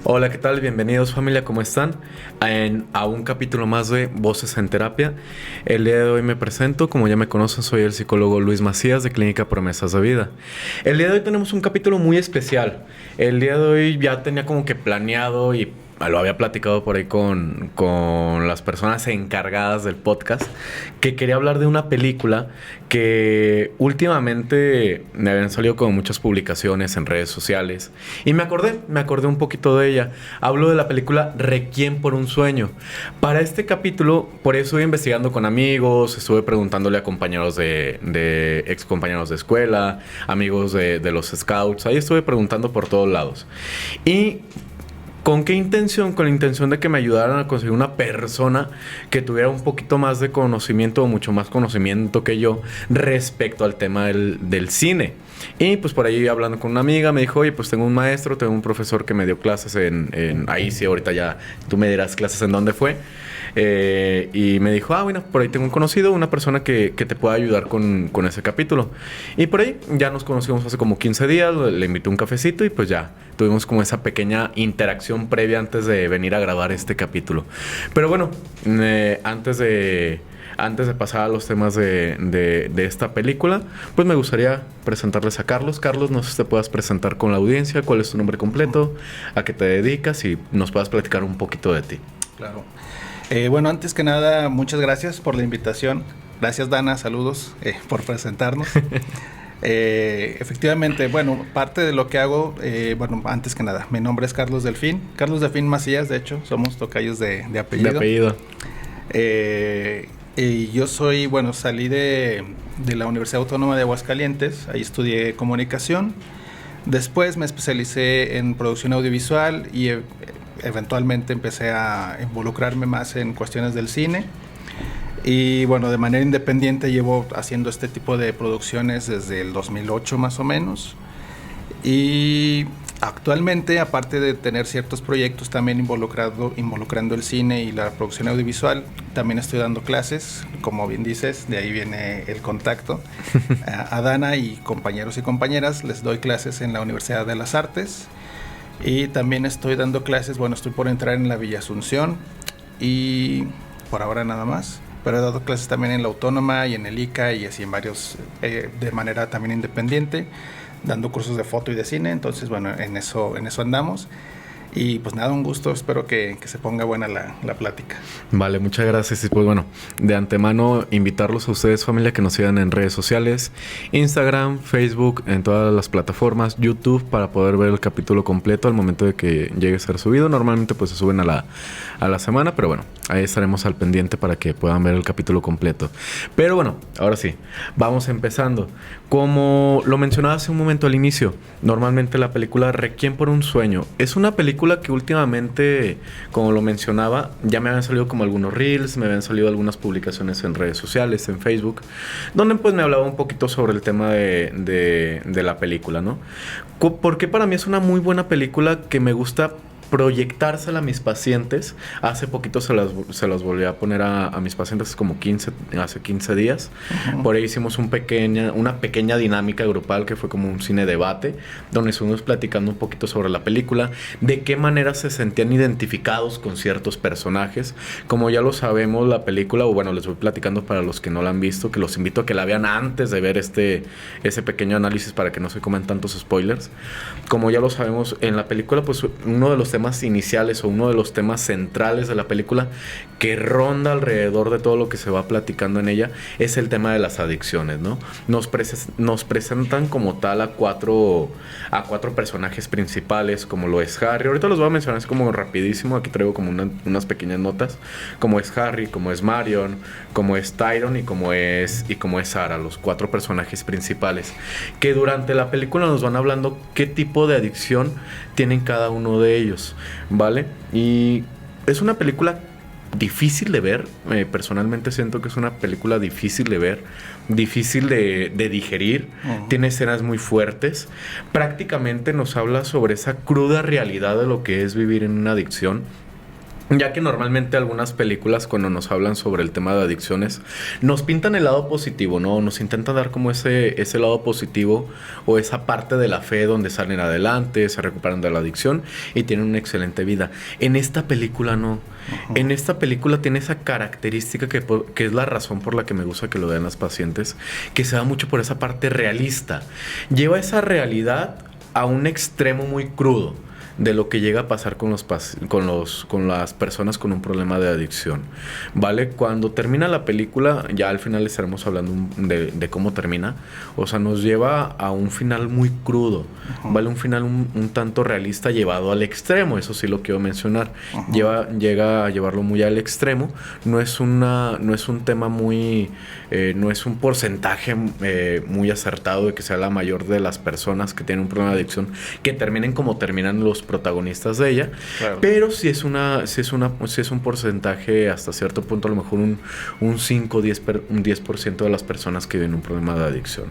Hola, ¿qué tal? Bienvenidos familia, ¿cómo están? A un capítulo más de Voces en Terapia. El día de hoy me presento, como ya me conocen, soy el psicólogo Luis Macías de Clínica Promesas de Vida. El día de hoy tenemos un capítulo muy especial. El día de hoy ya tenía como que planeado y lo había platicado por ahí con las personas encargadas del podcast, que quería hablar de una película que últimamente me habían salido como muchas publicaciones en redes sociales y me acordé un poquito de ella. Hablo de la película Requiem por un sueño. Para este capítulo, por eso estuve investigando con amigos, estuve preguntándole a compañeros de ex compañeros de escuela, amigos de los scouts, ahí estuve preguntando por todos lados. Y ¿con qué intención? Con la intención de que me ayudaran a conseguir una persona que tuviera un poquito más de conocimiento o mucho más conocimiento que yo respecto al tema del cine. Y pues por ahí hablando con una amiga me dijo, oye, pues tengo un maestro, tengo un profesor que me dio clases ahí sí, ahorita ya tú me dirás clases en dónde fue. Y me dijo, bueno, por ahí tengo un conocido, una persona que te pueda ayudar con ese capítulo. Y por ahí ya nos conocimos hace como 15 días, le invité un cafecito y pues ya tuvimos como esa pequeña interacción previa antes de venir a grabar este capítulo. Pero bueno, antes de pasar a los temas de esta película, pues me gustaría presentarles a Carlos. Carlos, no sé si te puedas presentar con la audiencia, cuál es tu nombre completo, a qué te dedicas y nos puedas platicar un poquito de ti. Claro. Bueno, antes que nada, muchas gracias por la invitación. Gracias, Dana, saludos por presentarnos. Efectivamente, bueno, parte de lo que hago, bueno, antes que nada, mi nombre es Carlos Delfín Macías, de hecho, somos tocayos de apellido. De apellido. Y yo soy, bueno, salí de la Universidad Autónoma de Aguascalientes, ahí estudié comunicación. Después me especialicé en producción audiovisual y eventualmente empecé a involucrarme más en cuestiones del cine. Y bueno, de manera independiente llevo haciendo este tipo de producciones desde el 2008 más o menos. Y actualmente, aparte de tener ciertos proyectos también involucrando el cine y la producción audiovisual, también estoy dando clases, como bien dices, de ahí viene el contacto. A Dana y compañeros y compañeras les doy clases en la Universidad de las Artes. Y también estoy dando clases, bueno, estoy por entrar en la Villa Asunción y por ahora nada más. Pero he dado clases también en la Autónoma y en el ICA y así en varios, de manera también independiente, dando cursos de foto y de cine. Entonces, bueno, en eso andamos. Y pues nada, un gusto, espero que se ponga buena la plática. Vale, muchas gracias. Y pues bueno, de antemano invitarlos a ustedes, familia, que nos sigan en redes sociales, Instagram, Facebook, en todas las plataformas, YouTube, para poder ver el capítulo completo al momento de que llegue a ser subido. Normalmente pues se suben a la semana, pero bueno, ahí estaremos al pendiente para que puedan ver el capítulo completo. Pero bueno, ahora sí, vamos empezando. Como lo mencionaba hace un momento al inicio, normalmente la película Requiem por un sueño es una película que últimamente, como lo mencionaba, ya me habían salido como algunos reels, me habían salido algunas publicaciones en redes sociales, en Facebook, donde pues me hablaba un poquito sobre el tema de la película, ¿no? Porque para mí es una muy buena película que me gusta proyectársela a mis pacientes. Hace poquito se las volví a poner a mis pacientes como hace 15 días. Uh-huh. Por ahí hicimos una pequeña dinámica grupal que fue como un cine debate, donde estuvimos platicando un poquito sobre la película, de qué manera se sentían identificados con ciertos personajes. Como ya lo sabemos, la película, o bueno, les voy platicando para los que no la han visto, que los invito a que la vean antes de ver ese pequeño análisis para que no se coman tantos spoilers. Como ya lo sabemos, en la película, pues uno de los temas iniciales o uno de los temas centrales de la película que ronda alrededor de todo lo que se va platicando en ella es el tema de las adicciones, ¿no? Nos presentan como tal a cuatro personajes principales, como lo es Harry. Ahorita los voy a mencionar, es como rapidísimo, aquí traigo como unas pequeñas notas, como es Harry, como es Marion, como es Tyrone y como es Sarah, los cuatro personajes principales, que durante la película nos van hablando qué tipo de adicción tienen cada uno de ellos, ¿vale? Y es una película difícil de ver. Personalmente siento que es una película difícil de ver, difícil de digerir. Uh-huh. Tiene escenas muy fuertes. Prácticamente nos habla sobre esa cruda realidad de lo que es vivir en una adicción. Ya que normalmente algunas películas cuando nos hablan sobre el tema de adicciones nos pintan el lado positivo, ¿no? Nos intentan dar como ese lado positivo o esa parte de la fe donde salen adelante, se recuperan de la adicción y tienen una excelente vida. En esta película no. En esta película tiene esa característica que es la razón por la que me gusta que lo vean las pacientes, que se da mucho por esa parte realista. Lleva esa realidad a un extremo muy crudo de lo que llega a pasar con con las personas con un problema de adicción, ¿vale? Cuando termina la película, ya al final estaremos hablando de cómo termina, o sea, nos lleva a un final muy crudo, ¿vale? Un final un tanto realista llevado al extremo, eso sí lo quiero mencionar. Llega a llevarlo muy al extremo, no es un tema muy, no es un porcentaje muy acertado de que sea la mayor de las personas que tienen un problema de adicción que terminen como terminan los protagonistas de ella, claro. Pero sí es un porcentaje hasta cierto punto, a lo mejor un 5 un 10% de las personas que viven un problema de adicción.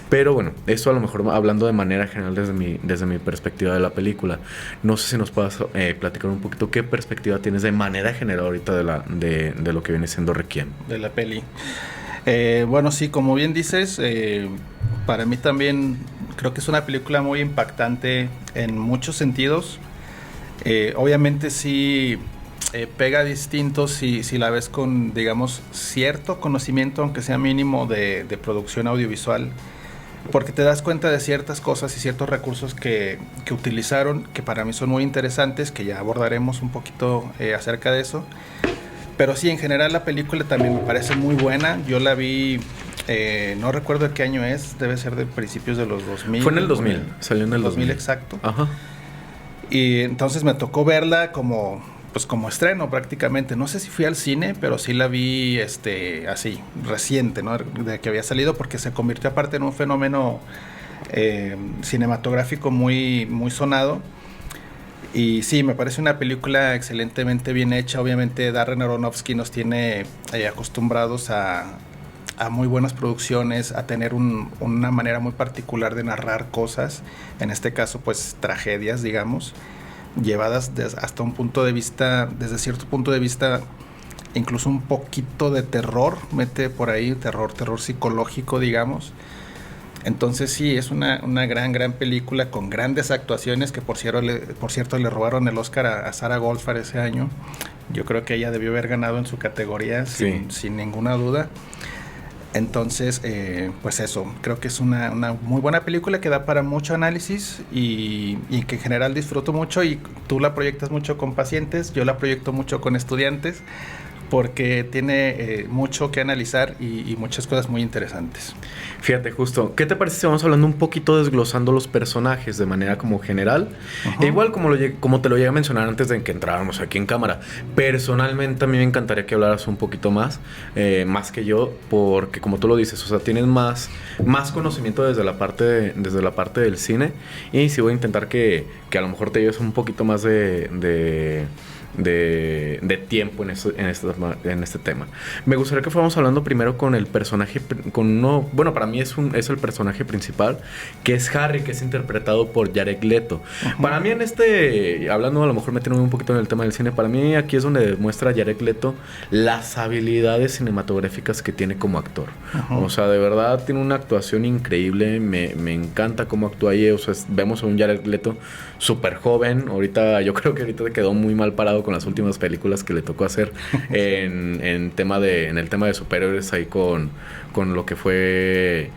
Pero bueno, esto a lo mejor hablando de manera general desde mi perspectiva de la película. No sé si nos puedas platicar un poquito qué perspectiva tienes de manera general ahorita de lo que viene siendo Requiem. De la peli. Bueno, sí, como bien dices, para mí también creo que es una película muy impactante en muchos sentidos. Obviamente sí pega distinto si la ves con, digamos, cierto conocimiento, aunque sea mínimo, de producción audiovisual, porque te das cuenta de ciertas cosas y ciertos recursos que utilizaron, que para mí son muy interesantes, que ya abordaremos un poquito acerca de eso. Pero sí, en general la película también me parece muy buena. Yo la vi, no recuerdo de qué año es, debe ser de principios de los 2000. Fue en el 2000, salió en el 2000. Exacto. Ajá. Y entonces me tocó verla como estreno prácticamente. No sé si fui al cine, pero sí la vi así, reciente, ¿no? De que había salido, porque se convirtió aparte en un fenómeno cinematográfico muy, muy sonado. Y sí, me parece una película excelentemente bien hecha. Obviamente Darren Aronofsky nos tiene acostumbrados a muy buenas producciones, a tener una manera muy particular de narrar cosas, en este caso pues tragedias, digamos, llevadas hasta un punto de vista, desde cierto punto de vista, incluso un poquito de terror, mete por ahí terror psicológico, digamos. Entonces sí, es una gran película con grandes actuaciones, que por cierto le robaron el Oscar a Sarah Goldfarb ese año. Yo creo que ella debió haber ganado en su categoría, sí, sin ninguna duda. Entonces, pues eso, creo que es una muy buena película que da para mucho análisis y que en general disfruto mucho, y tú la proyectas mucho con pacientes, yo la proyecto mucho con estudiantes, porque tiene mucho que analizar y muchas cosas muy interesantes. Fíjate, justo, ¿qué te parece si vamos hablando un poquito desglosando los personajes de manera como general? E igual como te lo llegué a mencionar antes de que entráramos aquí en cámara, personalmente a mí me encantaría que hablaras un poquito más que yo, porque como tú lo dices, o sea, tienes más conocimiento desde la parte del cine, y sí voy a intentar que a lo mejor te lleves un poquito más de tiempo en este tema. Me gustaría que fuéramos hablando primero con el personaje, bueno, para mí es el personaje principal, que es Harry, que es interpretado por Jared Leto. Para mí hablando a lo mejor metiéndome un poquito en el tema del cine, para mí aquí es donde demuestra Jared Leto las habilidades cinematográficas que tiene como actor. O sea, de verdad tiene una actuación increíble, me encanta cómo actúa ahí. O sea, vemos a un Jared Leto súper joven. Yo creo que ahorita quedó muy mal parado con las últimas películas que le tocó hacer en el tema de superhéroes, ahí con lo que fue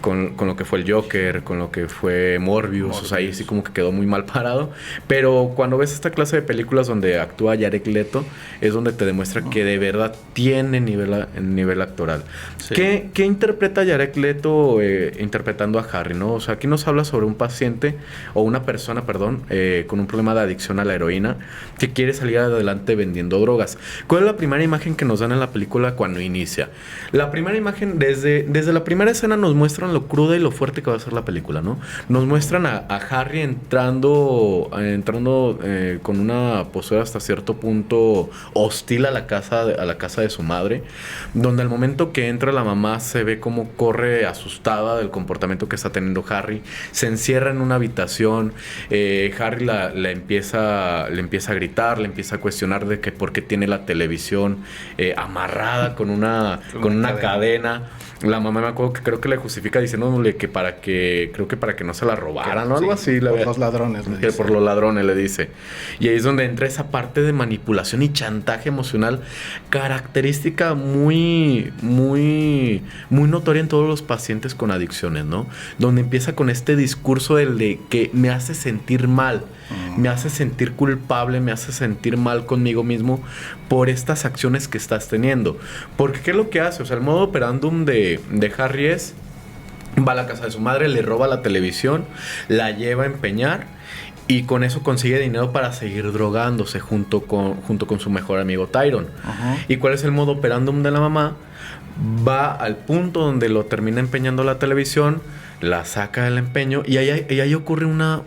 con lo que fue el Joker, con lo que fue Morbius. O sea, ahí sí como que quedó muy mal parado. Pero cuando ves esta clase de películas donde actúa Jared Leto, es donde te demuestra que de verdad tiene nivel actoral. Sí. ¿Qué interpreta Jared Leto interpretando a Harry, ¿no? O sea, aquí nos habla sobre un paciente, o una persona, perdón, con un problema de adicción a la heroína, que quiere salir adelante vendiendo drogas. ¿Cuál es la primera imagen que nos dan en la película cuando inicia? La primera imagen, desde la primera escena nos muestran muestran lo cruda y lo fuerte que va a ser la película, ¿no? Nos muestran a Harry entrando con una postura hasta cierto punto hostil a la casa de su madre, donde al momento que entra la mamá se ve como corre asustada del comportamiento que está teniendo Harry, se encierra en una habitación, Harry le empieza a gritar, le empieza a cuestionar de que por qué tiene la televisión amarrada con una cadena. La mamá, me acuerdo que creo que le justifica diciéndole que para que no se la robaran o algo así. Por los ladrones, le que dice. por los ladrones, le dice. Y ahí es donde entra esa parte de manipulación y chantaje emocional, característica muy notoria en todos los pacientes con adicciones, ¿no? Donde empieza con este discurso de que me hace sentir mal, me hace sentir culpable, me hace sentir mal conmigo mismo por estas acciones que estás teniendo. Porque ¿qué es lo que hace? O sea, el modo operandum de Harry va a la casa de su madre, le roba la televisión, la lleva a empeñar y con eso consigue dinero para seguir drogándose junto con su mejor amigo Tyron. ¿Y cuál es el modo operandum de la mamá? Va al punto donde lo termina empeñando la televisión, la saca del empeño y ahí ocurre una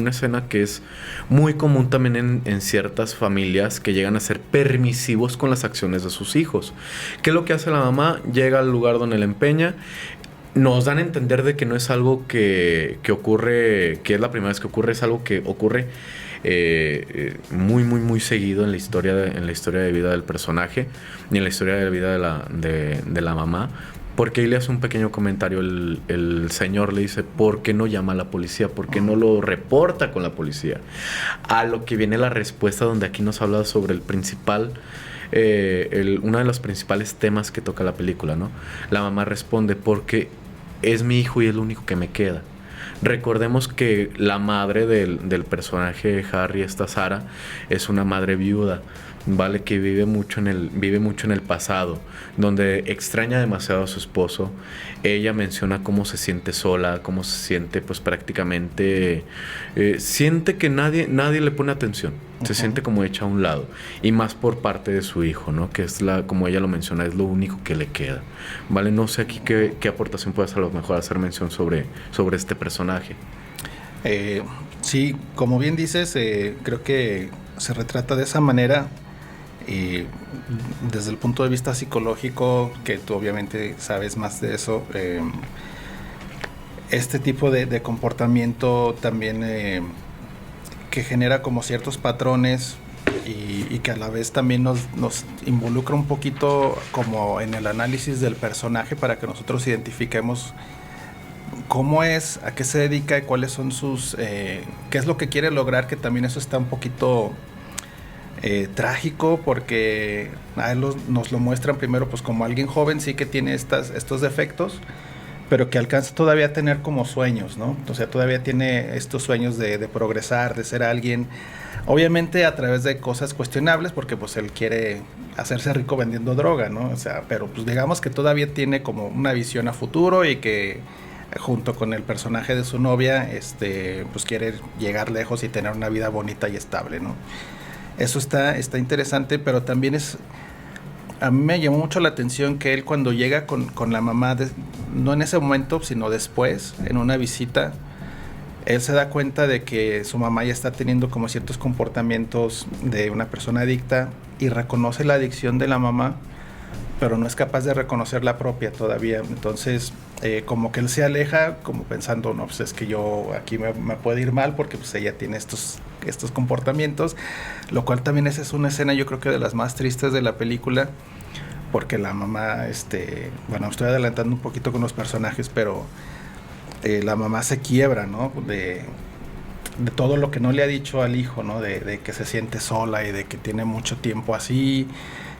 escena que es muy común también en ciertas familias que llegan a ser permisivos con las acciones de sus hijos. ¿Qué es lo que hace la mamá? Llega al lugar donde la empeña. Nos dan a entender de que no es algo que ocurre, que es la primera vez que ocurre, es algo que ocurre muy seguido en la historia de vida del personaje y en la historia de vida de la mamá. Porque ahí le hace un pequeño comentario el señor, le dice, ¿por qué no llama a la policía? ¿Por qué no lo reporta con la policía? A lo que viene la respuesta donde aquí nos habla sobre el principal, uno de los principales temas que toca la película, ¿no? La mamá responde, porque es mi hijo y es lo único que me queda. Recordemos que la madre del personaje de Harry, esta Sara, es una madre viuda, ¿vale? Que vive mucho en el pasado, donde extraña demasiado a su esposo. Ella menciona cómo se siente sola, cómo se siente pues prácticamente siente que nadie le pone atención. Se siente como hecha a un lado, y más por parte de su hijo, ¿no? Que es como ella lo menciona, es lo único que le queda, ¿vale? No sé aquí qué aportación puedes a lo mejor hacer mención sobre este personaje. Sí, como bien dices, creo que se retrata de esa manera. Desde el punto de vista psicológico, que tú obviamente sabes más de eso, este tipo de comportamiento también que genera como ciertos patrones y que a la vez también nos involucra un poquito como en el análisis del personaje para que nosotros identifiquemos cómo es, a qué se dedica y cuáles son sus qué es lo que quiere lograr, que también eso está un poquito trágico, porque a él nos lo muestran primero pues como alguien joven, sí que tiene estos defectos, pero que alcanza todavía a tener como sueños, ¿no? O sea, todavía tiene estos sueños de progresar, de ser alguien, obviamente a través de cosas cuestionables, porque pues él quiere hacerse rico vendiendo droga, ¿no? O sea, pero pues digamos que todavía tiene como una visión a futuro y que junto con el personaje de su novia, pues quiere llegar lejos y tener una vida bonita y estable, ¿no? Eso está interesante, pero también a mí me llamó mucho la atención que él cuando llega con la mamá, no en ese momento, sino después, en una visita, él se da cuenta de que su mamá ya está teniendo como ciertos comportamientos de una persona adicta y reconoce la adicción de la mamá, pero no es capaz de reconocer la propia todavía. Entonces, como que él se aleja, como pensando, no, pues es que yo aquí me puede ir mal porque pues ella tiene estos comportamientos, lo cual también esa es una escena yo creo que de las más tristes de la película, porque la mamá, bueno, estoy adelantando un poquito con los personajes, pero la mamá se quiebra, ¿no? De todo lo que no le ha dicho al hijo, ¿no? De que se siente sola y de que tiene mucho tiempo así,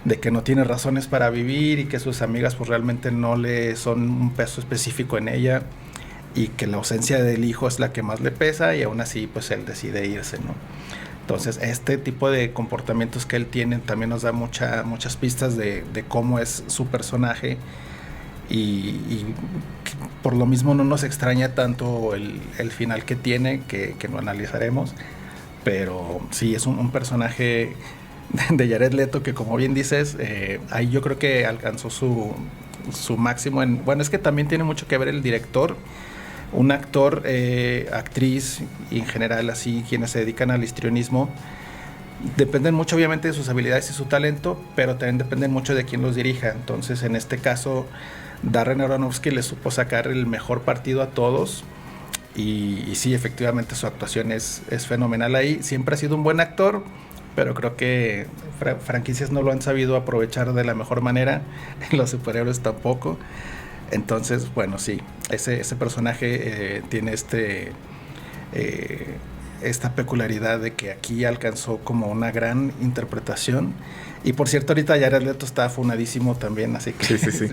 de que no tiene razones para vivir y que sus amigas pues realmente no le son un peso específico en ella, y que la ausencia del hijo es la que más le pesa, y aún así pues él decide irse, ¿no? Entonces este tipo de comportamientos que él tiene también nos da muchas pistas de cómo es su personaje, y por lo mismo no nos extraña tanto el final que tiene, que lo analizaremos, pero sí es un personaje de Jared Leto que, como bien dices, ahí yo creo que alcanzó su máximo en... Bueno, es que también tiene mucho que ver el director. Un actor, actriz y en general así quienes se dedican al histrionismo dependen mucho obviamente de sus habilidades y su talento, pero también dependen mucho de quién los dirija. Entonces en este caso Darren Aronofsky le supo sacar el mejor partido a todos y sí, efectivamente su actuación es fenomenal ahí. Siempre ha sido un buen actor, pero creo que franquicias no lo han sabido aprovechar de la mejor manera, en los superhéroes tampoco. Entonces, bueno, sí, ese personaje tiene esta peculiaridad de que aquí alcanzó como una gran interpretación. Y por cierto, ahorita Jared Leto está funadísimo también, así que sí.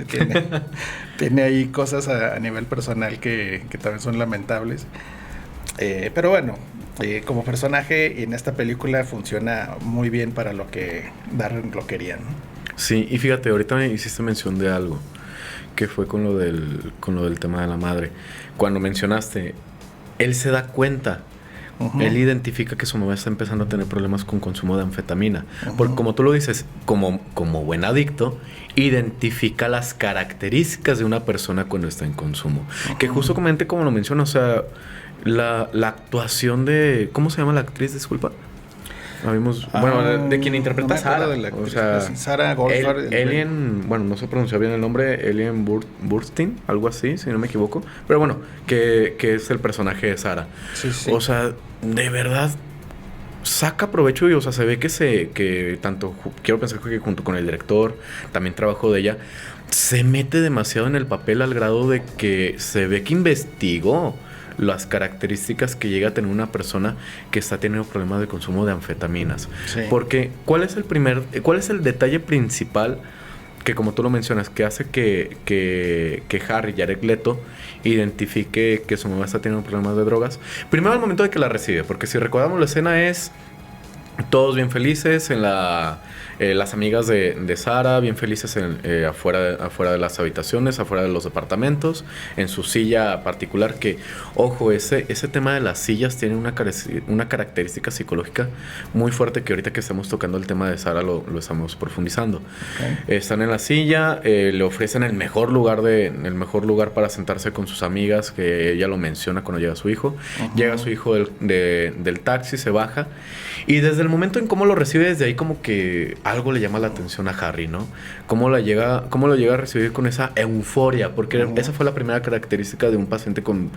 tiene ahí cosas a nivel personal que también son lamentables. Pero bueno, como personaje en esta película funciona muy bien para lo que Darren lo quería, ¿no? Sí, y fíjate, ahorita me hiciste mención de algo, que fue con lo del tema de la madre. Cuando mencionaste, él se da cuenta. Uh-huh. Él identifica que su mamá está empezando a tener problemas con consumo de anfetamina. Uh-huh. Porque como tú lo dices, como buen adicto, identifica las características de una persona cuando está en consumo. Uh-huh. Que justamente como lo menciona, o sea, la actuación de... ¿Cómo se llama la actriz? Disculpa. Bueno, de quien interpreta a Sara. O sea, Sara Goldberg. Bueno, no se pronuncia bien el nombre, Ellen Burstyn, algo así, si no me equivoco. Pero bueno, que es el personaje de Sara. Sí. O sea, de verdad saca provecho y, o sea, se ve que tanto, quiero pensar que junto con el director, también trabajo de ella, se mete demasiado en el papel al grado de que se ve que investigó las características que llega a tener una persona que está teniendo problemas de consumo de anfetaminas. Sí. Porque ¿cuál es el detalle principal que, como tú lo mencionas, que hace que Harry, Jared Leto, identifique que su mamá está teniendo problemas de drogas? Primero, al momento de que la recibe, porque si recordamos la escena es todos bien felices en las amigas de Sara, bien felices afuera de las habitaciones, afuera de los departamentos, en su silla particular, que, ojo, ese tema de las sillas tiene una característica psicológica muy fuerte, que ahorita que estamos tocando el tema de Sara lo estamos profundizando. Okay. Están en la silla, le ofrecen el mejor lugar para sentarse con sus amigas, que ella lo menciona cuando llega su hijo. Uh-huh. Llega su hijo del taxi, se baja, y desde el momento en cómo lo recibe, desde ahí como que algo le llama la atención a Harry, ¿no? Cómo lo llega a recibir con esa euforia, porque esa fue la primera característica de un paciente con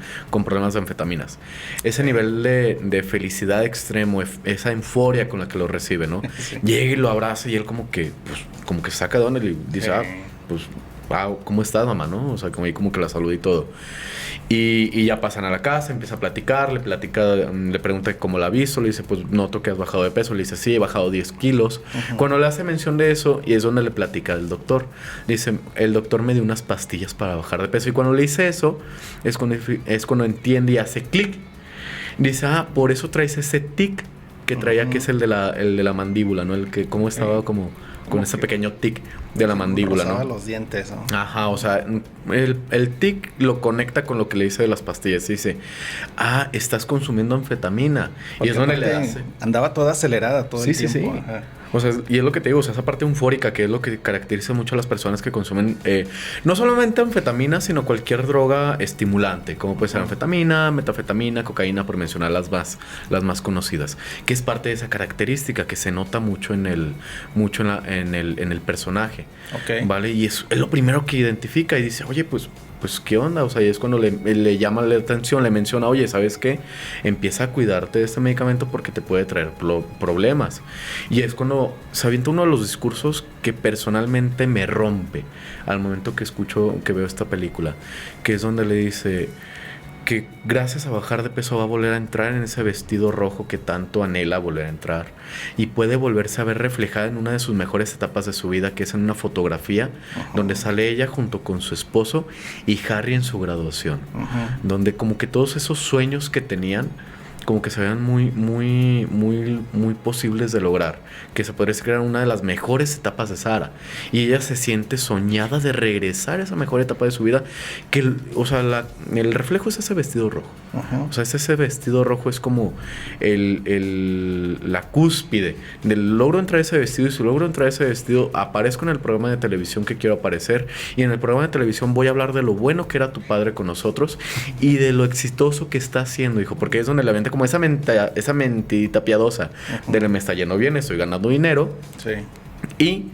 problemas de anfetaminas. Ese nivel de felicidad extremo, esa euforia con la que lo recibe, ¿no? Sí. Llega y lo abraza y él como que saca de onda y dice, pues, wow, ¿cómo estás, mamá, no? O sea, como que la saluda y todo. Y ya pasan a la casa, empieza a platicar, le pregunta cómo la ha visto, le dice, pues noto que has bajado de peso, le dice, sí, he bajado 10 kilos. Uh-huh. Cuando le hace mención de eso, y es donde le platica el doctor, dice, el doctor me dio unas pastillas para bajar de peso, y cuando le dice eso, es cuando entiende y hace clic. Dice, por eso traes ese tic que traía, uh-huh, que es el de la mandíbula, ¿no? El que como estaba como con ese pequeño tic de la mandíbula, ¿no? Los dientes, ¿no? Ajá, o sea, el tic lo conecta con lo que le dice de las pastillas. Dice, estás consumiendo anfetamina. Porque y es donde le hace. Andaba toda acelerada todo el tiempo. Sí. Ajá. O sea, y es lo que te digo, o sea, esa parte eufórica que es lo que caracteriza mucho a las personas que consumen no solamente anfetamina, sino cualquier droga estimulante, como puede ser anfetamina, metafetamina, cocaína, por mencionar las más conocidas, que es parte de esa característica que se nota mucho en el personaje. Okay. ¿Vale? Y es lo primero que identifica y dice, oye, pues ¿qué onda? O sea, y es cuando le llama la atención, le menciona, oye, ¿sabes qué? Empieza a cuidarte de este medicamento porque te puede traer problemas. Y es cuando se avienta uno de los discursos que personalmente me rompe al momento que veo esta película, que es donde le dice que gracias a bajar de peso va a volver a entrar en ese vestido rojo que tanto anhela volver a entrar, y puede volverse a ver reflejada en una de sus mejores etapas de su vida, que es en una fotografía, uh-huh, donde sale ella junto con su esposo y Harry en su graduación, uh-huh, donde como que todos esos sueños que tenían como que se vean muy posibles de lograr, que se podría crear una de las mejores etapas de Sara, y ella se siente soñada de regresar a esa mejor etapa de su vida, que o sea, el reflejo es ese vestido rojo. Ajá. O sea, ese vestido rojo es como la cúspide del logro entrar a ese vestido, y si logro entrar a ese vestido, aparezco en el programa de televisión que quiero aparecer, y en el programa de televisión voy a hablar de lo bueno que era tu padre con nosotros y de lo exitoso que está haciendo, hijo, porque es donde le avienta como esa mentidita piadosa de me está yendo bien, estoy ganando dinero. Sí. Y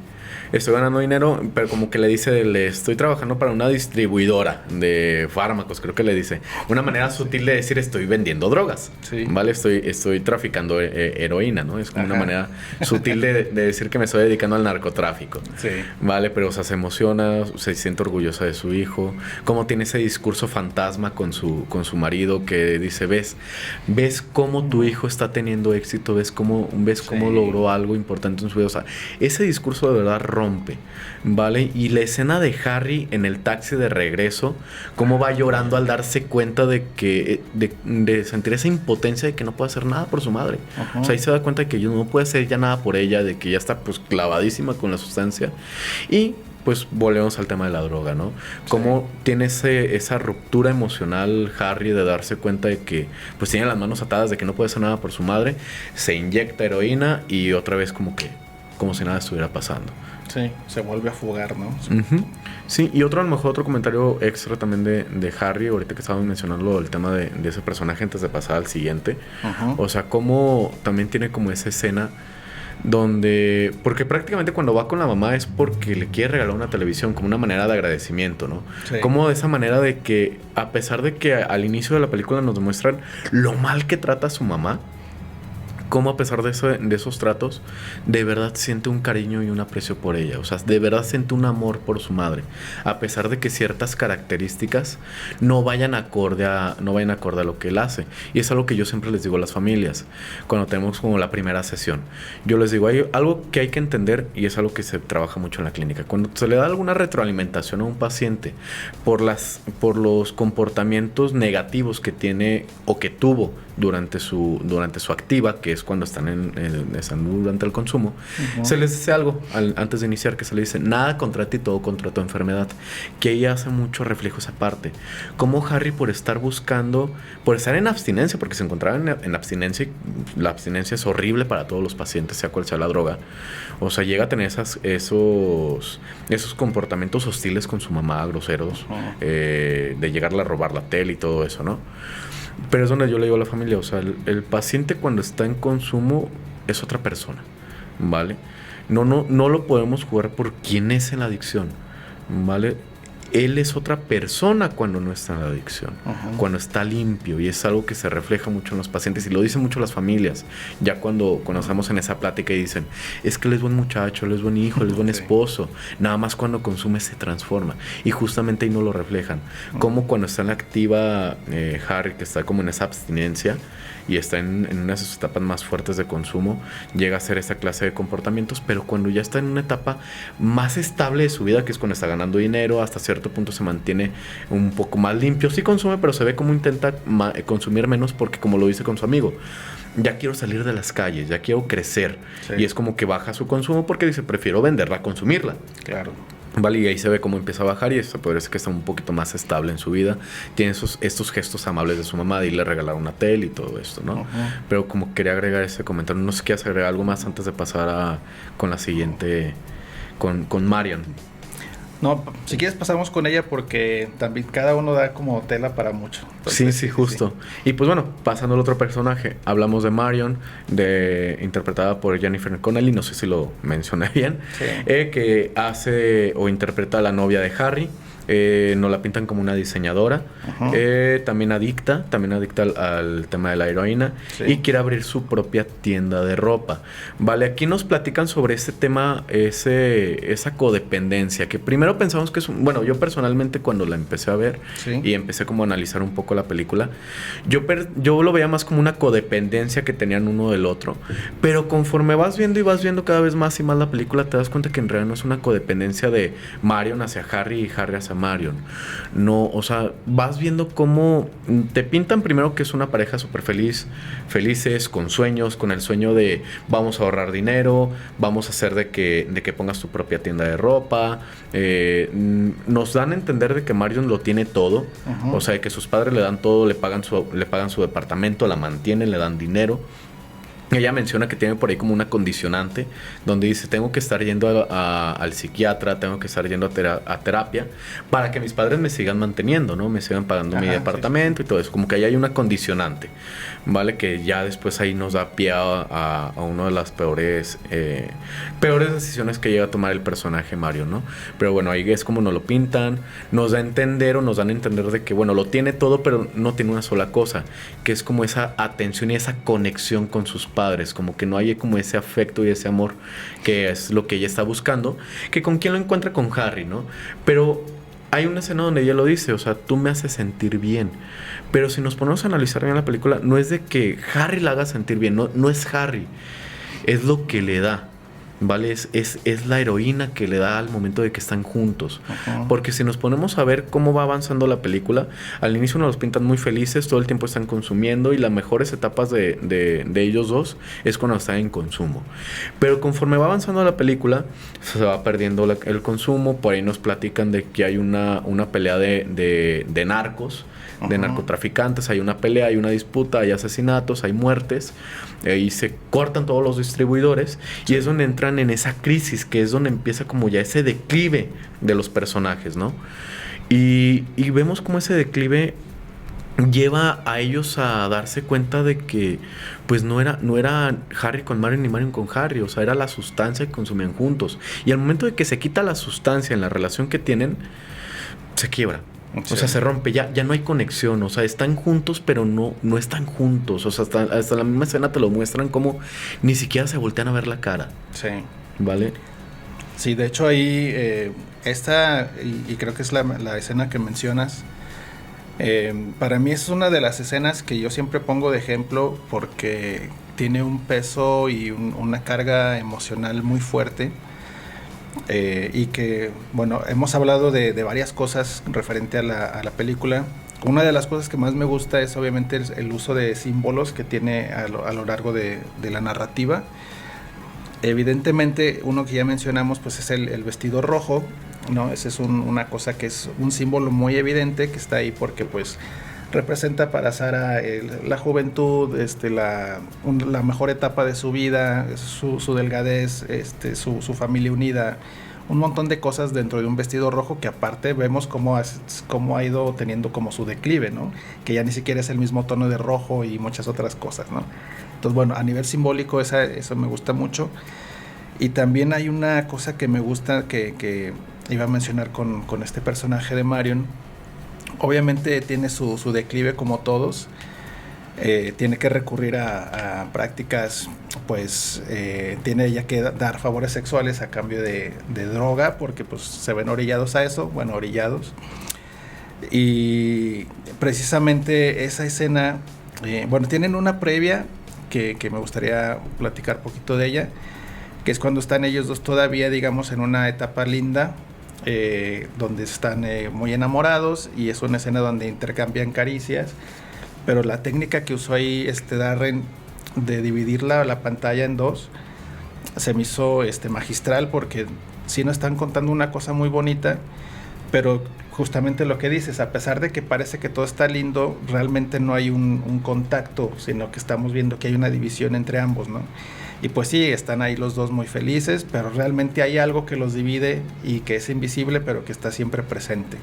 estoy ganando dinero, pero como que le dice, le estoy trabajando para una distribuidora de fármacos, creo que le dice. Una manera sutil de decir, estoy vendiendo drogas. Sí. ¿Vale? Estoy traficando heroína, ¿no? Es como una manera sutil de decir que me estoy dedicando al narcotráfico. Sí. ¿Vale? Pero, o sea, se emociona, se siente orgullosa de su hijo. Cómo tiene ese discurso fantasma con su marido que dice, ves cómo tu hijo está teniendo éxito, ves cómo logró algo importante en su vida. O sea, ese discurso de verdad rompe, ¿vale? Y la escena de Harry en el taxi de regreso, cómo va llorando al darse cuenta de que de sentir esa impotencia de que no puede hacer nada por su madre. Ajá. O sea, ahí se da cuenta de que no puede hacer ya nada por ella, de que ya está pues clavadísima con la sustancia. Y pues volvemos al tema de la droga, ¿no? Cómo tiene esa ruptura emocional Harry de darse cuenta de que pues tiene las manos atadas, de que no puede hacer nada por su madre, se inyecta heroína y otra vez como si nada estuviera pasando. Sí, se vuelve a fugar, ¿no? Uh-huh. Sí, y a lo mejor otro comentario extra también de Harry, ahorita que estábamos mencionando el tema de ese personaje antes de pasar al siguiente. Uh-huh. O sea, cómo también tiene como esa escena donde, porque prácticamente cuando va con la mamá es porque le quiere regalar una televisión como una manera de agradecimiento, ¿no? Sí. Como de esa manera de que, a pesar de que al inicio de la película nos demuestran lo mal que trata a su mamá, cómo a pesar de esos tratos, de verdad siente un cariño y un aprecio por ella. O sea, de verdad siente un amor por su madre. A pesar de que ciertas características no vayan acorde a lo que él hace. Y es algo que yo siempre les digo a las familias, cuando tenemos como la primera sesión. Yo les digo, hay algo que hay que entender, y es algo que se trabaja mucho en la clínica. Cuando se le da alguna retroalimentación a un paciente por los comportamientos negativos que tiene o que tuvo durante su activa, que es cuando están durante el consumo, uh-huh, se les dice algo antes de iniciar, que se le dice nada contra ti, todo contra tu enfermedad, que ella hace mucho reflejo esa parte. Como Harry, por estar en abstinencia, porque se encontraba en abstinencia, y la abstinencia es horrible para todos los pacientes, sea cual sea la droga, o sea, llega a tener esos comportamientos hostiles con su mamá, groseros, uh-huh, de llegarle a robar la tele y todo eso, ¿no? Pero es donde yo le digo a la familia, o sea, el paciente cuando está en consumo es otra persona, ¿vale? No lo podemos jugar por quién es en la adicción, ¿vale? Él es otra persona cuando no está en la adicción, uh-huh, cuando está limpio, y es algo que se refleja mucho en los pacientes y lo dicen mucho las familias, ya cuando estamos en esa plática y dicen, es que él es buen muchacho, él es buen hijo, él es buen esposo, nada más cuando consume se transforma, y justamente ahí no lo reflejan, uh-huh, como cuando está en la activa Harry, que está como en esa abstinencia y está en una de sus etapas más fuertes de consumo, llega a hacer esta clase de comportamientos, pero cuando ya está en una etapa más estable de su vida, que es cuando está ganando dinero, hasta cierto punto se mantiene un poco más limpio, sí consume, pero se ve como intenta consumir menos, porque como lo dice con su amigo, ya quiero salir de las calles, ya quiero crecer, sí, y es como que baja su consumo porque dice, prefiero venderla a consumirla. Claro. Vale, y ahí se ve cómo empieza a bajar, y eso podría ser que está un poquito más estable en su vida. Tiene estos gestos amables de su mamá, de irle a regalar una tele y todo esto, ¿no? Uh-huh. Pero como quería agregar ese comentario, no sé si quieres agregar algo más antes de pasar con la siguiente, con Marion. No, si quieres pasamos con ella, porque también cada uno da como tela para mucho. Entonces, sí, justo. Sí. Y pues bueno, pasando al otro personaje, hablamos de Marion, interpretada por Jennifer Connelly, no sé si lo mencioné bien, sí, que hace o interpreta a la novia de Harry. Nos la pintan como una diseñadora, uh-huh, también adicta al tema de la heroína, sí, y quiere abrir su propia tienda de ropa. Vale, aquí nos platican sobre este tema, esa codependencia, que primero pensamos que es bueno, yo personalmente cuando la empecé a ver, sí, y empecé como a analizar un poco la película, yo lo veía más como una codependencia que tenían uno del otro, pero conforme vas viendo cada vez más y más la película, te das cuenta que en realidad no es una codependencia de Marion hacia Harry y Harry hacia Marion. No, o sea, vas viendo cómo te pintan primero que es una pareja súper felices, con sueños, con el sueño de vamos a ahorrar dinero, vamos a hacer de que pongas tu propia tienda de ropa. Nos dan a entender de que Marion lo tiene todo, o sea, que sus padres le dan todo, le pagan su departamento, la mantienen, le dan dinero. Ella menciona que tiene por ahí como una condicionante donde dice, tengo que estar yendo al psiquiatra, tengo que estar yendo a terapia para que mis padres me sigan manteniendo, ¿no? Me sigan pagando mi departamento, sí. Y todo eso. Como que ahí hay una condicionante, ¿vale? Que ya después ahí nos da pie a una de las peores decisiones que llega a tomar el personaje Mario, ¿no? Pero bueno, ahí es como nos lo pintan, nos dan a entender de que, bueno, lo tiene todo, pero no tiene una sola cosa, que es como esa atención y esa conexión con sus padres, como que no hay como ese afecto y ese amor que es lo que ella está buscando, que con quién lo encuentra, con Harry, ¿no? Pero hay una escena donde ella lo dice, o sea, tú me haces sentir bien, pero si nos ponemos a analizar bien la película, no es de que Harry la haga sentir bien, no es Harry, es lo que le da, ¿vale? Es la heroína que le da al momento de que están juntos. Porque si nos ponemos a ver cómo va avanzando la película, al inicio nos los pintan muy felices, todo el tiempo están consumiendo y las mejores etapas de ellos dos es cuando están en consumo. Pero conforme va avanzando la película, se va perdiendo el consumo. Por ahí nos platican de que hay una pelea de narcos, de narcotraficantes, hay una pelea, hay una disputa, hay asesinatos, hay muertes, y se cortan todos los distribuidores, y es donde entran en esa crisis, que es donde empieza como ya ese declive de los personajes, ¿no? Y vemos como ese declive lleva a ellos a darse cuenta de que pues no era Harry con Marion ni Marion con Harry, o sea, era la sustancia que consumían juntos, y al momento de que se quita la sustancia en la relación que tienen, se quiebra. Sí. O sea, se rompe, ya no hay conexión, o sea, están juntos, pero no están juntos, o sea, hasta la misma escena te lo muestran como ni siquiera se voltean a ver la cara. Sí. ¿Vale? Sí, de hecho ahí, esta, y creo que es la escena que mencionas, para mí es una de las escenas que yo siempre pongo de ejemplo porque tiene un peso y una carga emocional muy fuerte. Y que, bueno, hemos hablado de varias cosas referente a la película. Una de las cosas que más me gusta es obviamente el uso de símbolos que tiene a lo largo de la narrativa. Evidentemente, uno que ya mencionamos pues es el vestido rojo, ¿no? Esa es una cosa que es un símbolo muy evidente que está ahí porque pues representa para Sara la juventud, la mejor etapa de su vida, su delgadez, su familia unida, un montón de cosas dentro de un vestido rojo que aparte vemos cómo ha ido teniendo como su declive, ¿no? Que ya ni siquiera es el mismo tono de rojo y muchas otras cosas, ¿no? Entonces, bueno, a nivel simbólico eso me gusta mucho. Y también hay una cosa que me gusta que iba a mencionar con este personaje de Marion. Obviamente tiene su declive como todos, tiene que recurrir a prácticas, pues tiene ella que dar favores sexuales a cambio de droga, porque pues se ven orillados a eso, y precisamente esa escena, tienen una previa que me gustaría platicar un poquito de ella, que es cuando están ellos dos todavía, digamos, en una etapa linda, donde están muy enamorados, y es una escena donde intercambian caricias, pero la técnica que usó ahí Darren de dividir la pantalla en dos se me hizo magistral, porque sí nos están contando una cosa muy bonita, pero justamente lo que dices, a pesar de que parece que todo está lindo, realmente no hay un contacto, sino que estamos viendo que hay una división entre ambos, ¿no? Y pues sí, están ahí los dos muy felices, pero realmente hay algo que los divide y que es invisible, pero que está siempre presente.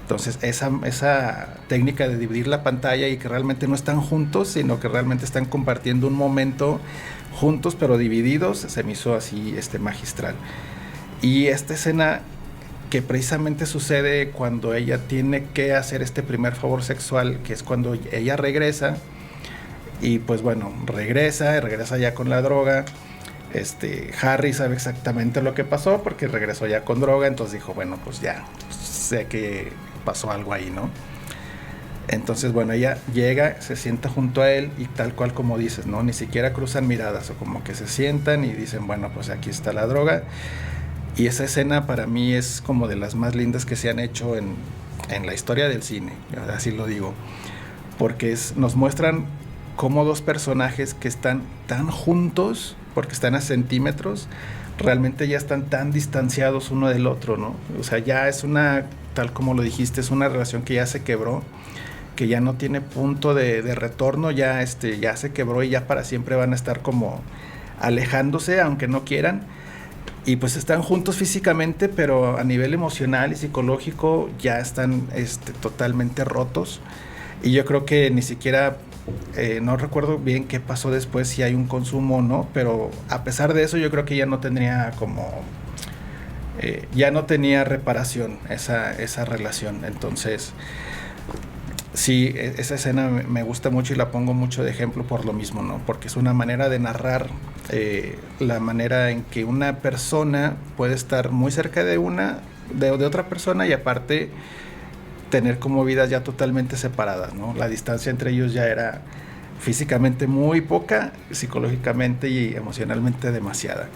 Entonces, esa técnica de dividir la pantalla y que realmente no están juntos, sino que realmente están compartiendo un momento juntos, pero divididos, se me hizo así magistral. Y esta escena que precisamente sucede cuando ella tiene que hacer este primer favor sexual, que es cuando ella regresa, y pues bueno, regresa ya con la droga. Harry sabe exactamente lo que pasó porque regresó ya con droga, entonces dijo, bueno, pues ya sé que pasó algo ahí, ¿no? Entonces, bueno, ella llega, se sienta junto a él y tal cual como dices, ¿no? Ni siquiera cruzan miradas, o como que se sientan y dicen, bueno, pues aquí está la droga. Y esa escena para mí es como de las más lindas que se han hecho en la historia del cine, así lo digo. Porque nos muestran cómo dos personajes que están tan juntos, porque están a centímetros, realmente ya están tan distanciados uno del otro, ¿no? O sea, ya es tal como lo dijiste, es una relación que ya se quebró, que ya no tiene punto de retorno, ya se quebró y ya para siempre van a estar como alejándose, aunque no quieran. Y pues están juntos físicamente, pero a nivel emocional y psicológico ya están totalmente rotos. Y yo creo que ni siquiera, no recuerdo bien qué pasó después, si hay un consumo o no, pero a pesar de eso yo creo que ya no tendría ya no tenía reparación esa relación. Entonces, sí, esa escena me gusta mucho y la pongo mucho de ejemplo por lo mismo, ¿no? Porque es una manera de narrar la manera en que una persona puede estar muy cerca de otra persona y aparte tener como vidas ya totalmente separadas, ¿no? La distancia entre ellos ya era físicamente muy poca, psicológicamente y emocionalmente demasiada.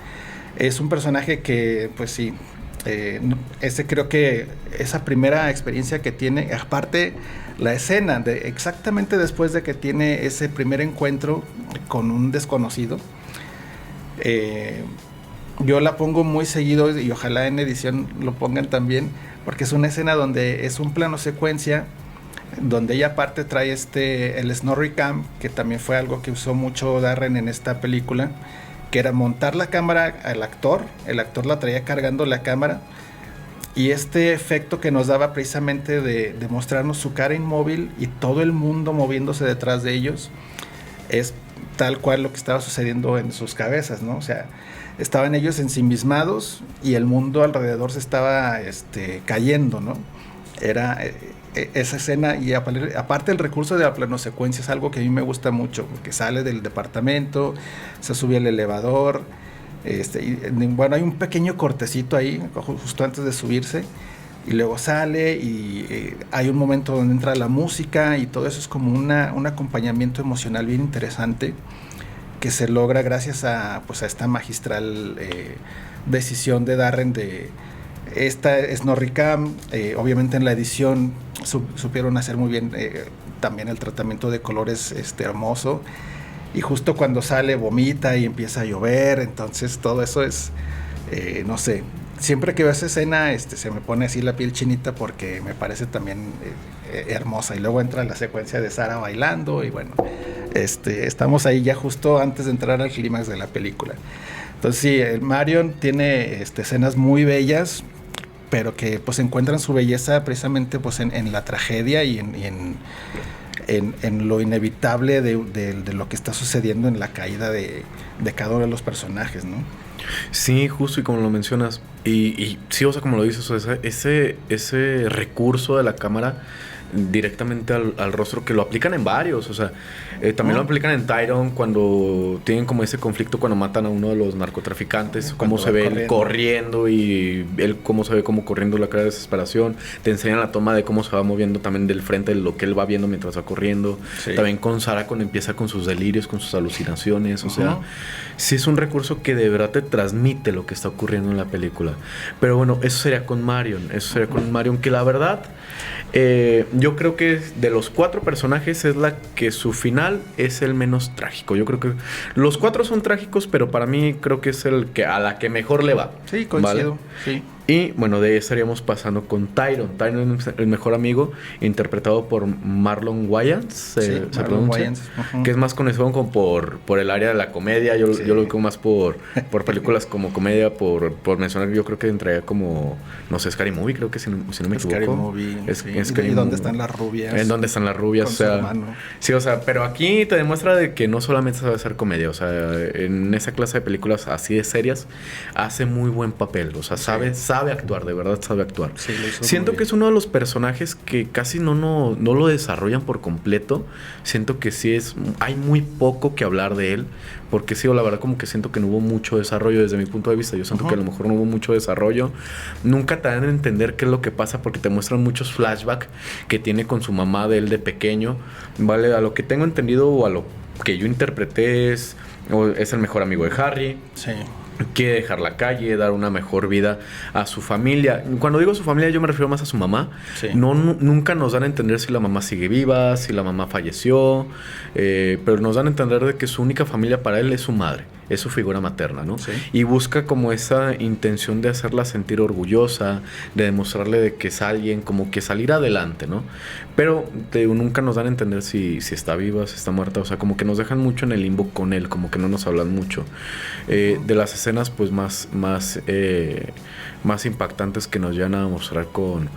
Es un personaje que, pues sí, creo que esa primera experiencia que tiene, aparte la escena de exactamente después de que tiene ese primer encuentro con un desconocido, yo la pongo muy seguido y ojalá en edición lo pongan también, porque es una escena donde es un plano secuencia, donde ella aparte trae el Snorri Cam, que también fue algo que usó mucho Darren en esta película, que era montar la cámara al actor, el actor la traía cargando la cámara, y este efecto que nos daba precisamente de mostrarnos su cara inmóvil y todo el mundo moviéndose detrás de ellos, es tal cual lo que estaba sucediendo en sus cabezas, ¿no? O sea, estaban ellos ensimismados y el mundo alrededor se estaba cayendo, ¿no? Era esa escena, y aparte el recurso de la planosecuencia es algo que a mí me gusta mucho, porque sale del departamento, se sube al elevador, bueno, hay un pequeño cortecito ahí justo antes de subirse y luego sale y hay un momento donde entra la música y todo eso es como un acompañamiento emocional bien interesante que se logra gracias a esta magistral decisión de Darren de esta Snorri Cam. Obviamente en la edición supieron hacer muy bien también el tratamiento de colores hermoso, y justo cuando sale vomita y empieza a llover, entonces todo eso es no sé, siempre que veo esa escena se me pone así la piel chinita porque me parece también hermosa. Y luego entra la secuencia de Sara bailando y bueno, estamos ahí ya justo antes de entrar al clímax de la película. Entonces sí, el Marion tiene escenas muy bellas, pero que pues encuentran su belleza precisamente pues en la tragedia y en lo inevitable de lo que está sucediendo en la caída de cada uno de los personajes, ¿no? Sí, justo, y como lo mencionas, y sí, o sea, como lo dices, o sea, ese recurso de la cámara directamente al rostro, que lo aplican en varios, o sea, también lo aplican en Tyrone cuando tienen como ese conflicto cuando matan a uno de los narcotraficantes, cómo se ve él corriendo y él cómo se ve como corriendo la cara de desesperación. Te enseñan la toma de cómo se va moviendo también del frente de lo que él va viendo mientras va corriendo. Sí. También con Sara cuando empieza con sus delirios, con sus alucinaciones, o sea, sí es un recurso que de verdad te transmite lo que está ocurriendo en la película. Pero bueno, eso sería con Marion, que la verdad yo creo que de los 4 personajes es la que su final es el menos trágico. Yo creo que los 4 son trágicos, pero para mí creo que es el que a la que mejor le va. Sí, coincido. ¿Vale? Sí. Y bueno, de ahí estaríamos pasando con Tyrone. Tyrone es el mejor amigo, interpretado por Marlon Wayans, se pronuncia, que es más conocido como por el área de la comedia. Yo lo ubico más por películas como comedia, por mencionar, yo creo que entraría como, no sé, Scary Movie, creo que si no me equivoco. Scary Movie, ¿Y dónde están las rubias? En dónde están las rubias, o sea, sí, o sea, pero aquí te demuestra de que no solamente sabe hacer comedia, o sea, en esa clase de películas así de serias hace muy buen papel, o sea, sabe actuar, de verdad sabe actuar. Sí, siento que es uno de los personajes que casi no lo desarrollan por completo. Siento que sí hay muy poco que hablar de él, porque sí, la verdad como que siento que no hubo mucho desarrollo desde mi punto de vista. Yo siento que a lo mejor no hubo mucho desarrollo. Nunca te dan a entender qué es lo que pasa, porque te muestran muchos flashbacks que tiene con su mamá de él de pequeño. Vale, a lo que tengo entendido o a lo que yo interpreté es el mejor amigo de Harry. Sí. quiere dejar la calle, dar una mejor vida a su familia. Cuando digo su familia, yo me refiero más a su mamá. Sí. Nunca nos dan a entender si la mamá sigue viva, si la mamá falleció, pero nos dan a entender de que su única familia para él es su madre, es su figura materna, ¿no? Sí. Y busca como esa intención de hacerla sentir orgullosa, de demostrarle de que es alguien, como que salir adelante, ¿no? Pero nunca nos dan a entender si está viva, si está muerta, o sea, como que nos dejan mucho en el limbo con él, como que no nos hablan mucho. De las escenas pues más impactantes que nos llegan a mostrar con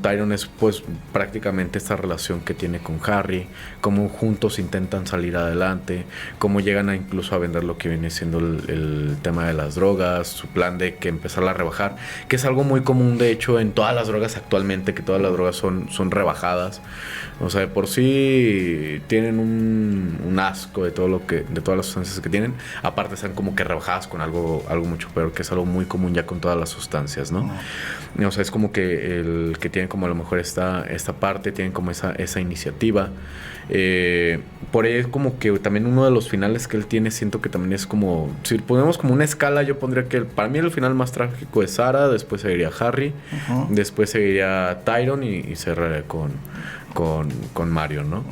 Tyron es pues prácticamente esta relación que tiene con Harry, cómo juntos intentan salir adelante, cómo llegan a incluso a vender lo que viene siendo el tema de las drogas, su plan de que empezarla a rebajar, que es algo muy común de hecho en todas las drogas actualmente, que todas las drogas son rebajadas. O sea, de por sí tienen un asco de todas las sustancias que tienen. Aparte están como que rebajadas con algo mucho peor, que es algo muy común ya con todas las sustancias, ¿no? O sea, es como que el que tienen como a lo mejor esta parte, tienen como esa iniciativa. Por ahí es como que también uno de los finales que él tiene, siento que también es como, si ponemos como una escala, yo pondría que para mí el final más trágico es Sarah, después seguiría Harry, después seguiría Tyron y cerraría con Marion, ¿no?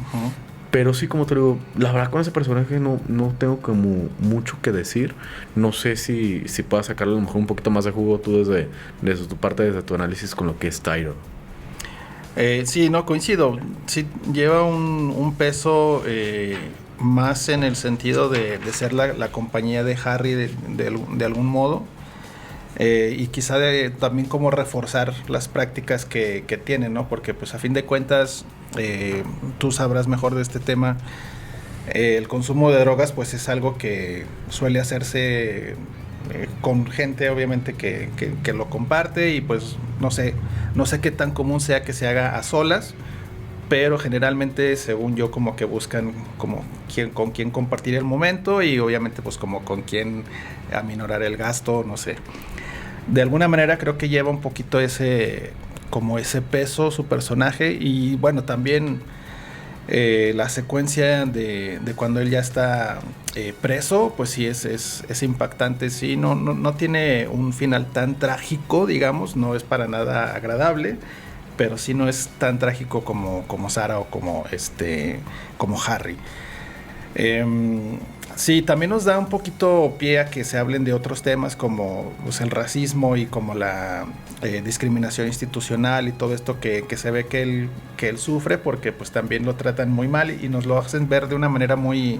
Pero sí, como te digo, la verdad con ese personaje no tengo como mucho que decir. No sé si puedas sacarle a lo mejor un poquito más de jugo tú desde tu parte, desde tu análisis con lo que es Tyron. Sí, no, coincido. Sí, lleva un peso más en el sentido de ser la compañía de Harry de algún modo. Y quizá también como reforzar las prácticas que tienen, ¿no? Porque pues a fin de cuentas, tú sabrás mejor de este tema, el consumo de drogas pues es algo que suele hacerse con gente obviamente que lo comparte y pues no sé qué tan común sea que se haga a solas, pero generalmente según yo como que buscan como con quién compartir el momento y obviamente pues como con quién aminorar el gasto, no sé. De alguna manera creo que lleva un poquito ese peso su personaje y bueno, también la secuencia de cuando él ya está preso, pues sí es impactante, sí, no tiene un final tan trágico, digamos, no es para nada agradable, pero sí no es tan trágico como Sarah o como Harry. Sí, también nos da un poquito pie a que se hablen de otros temas como pues, el racismo y como la discriminación institucional y todo esto que se ve que él sufre porque pues también lo tratan muy mal y nos lo hacen ver de una manera muy,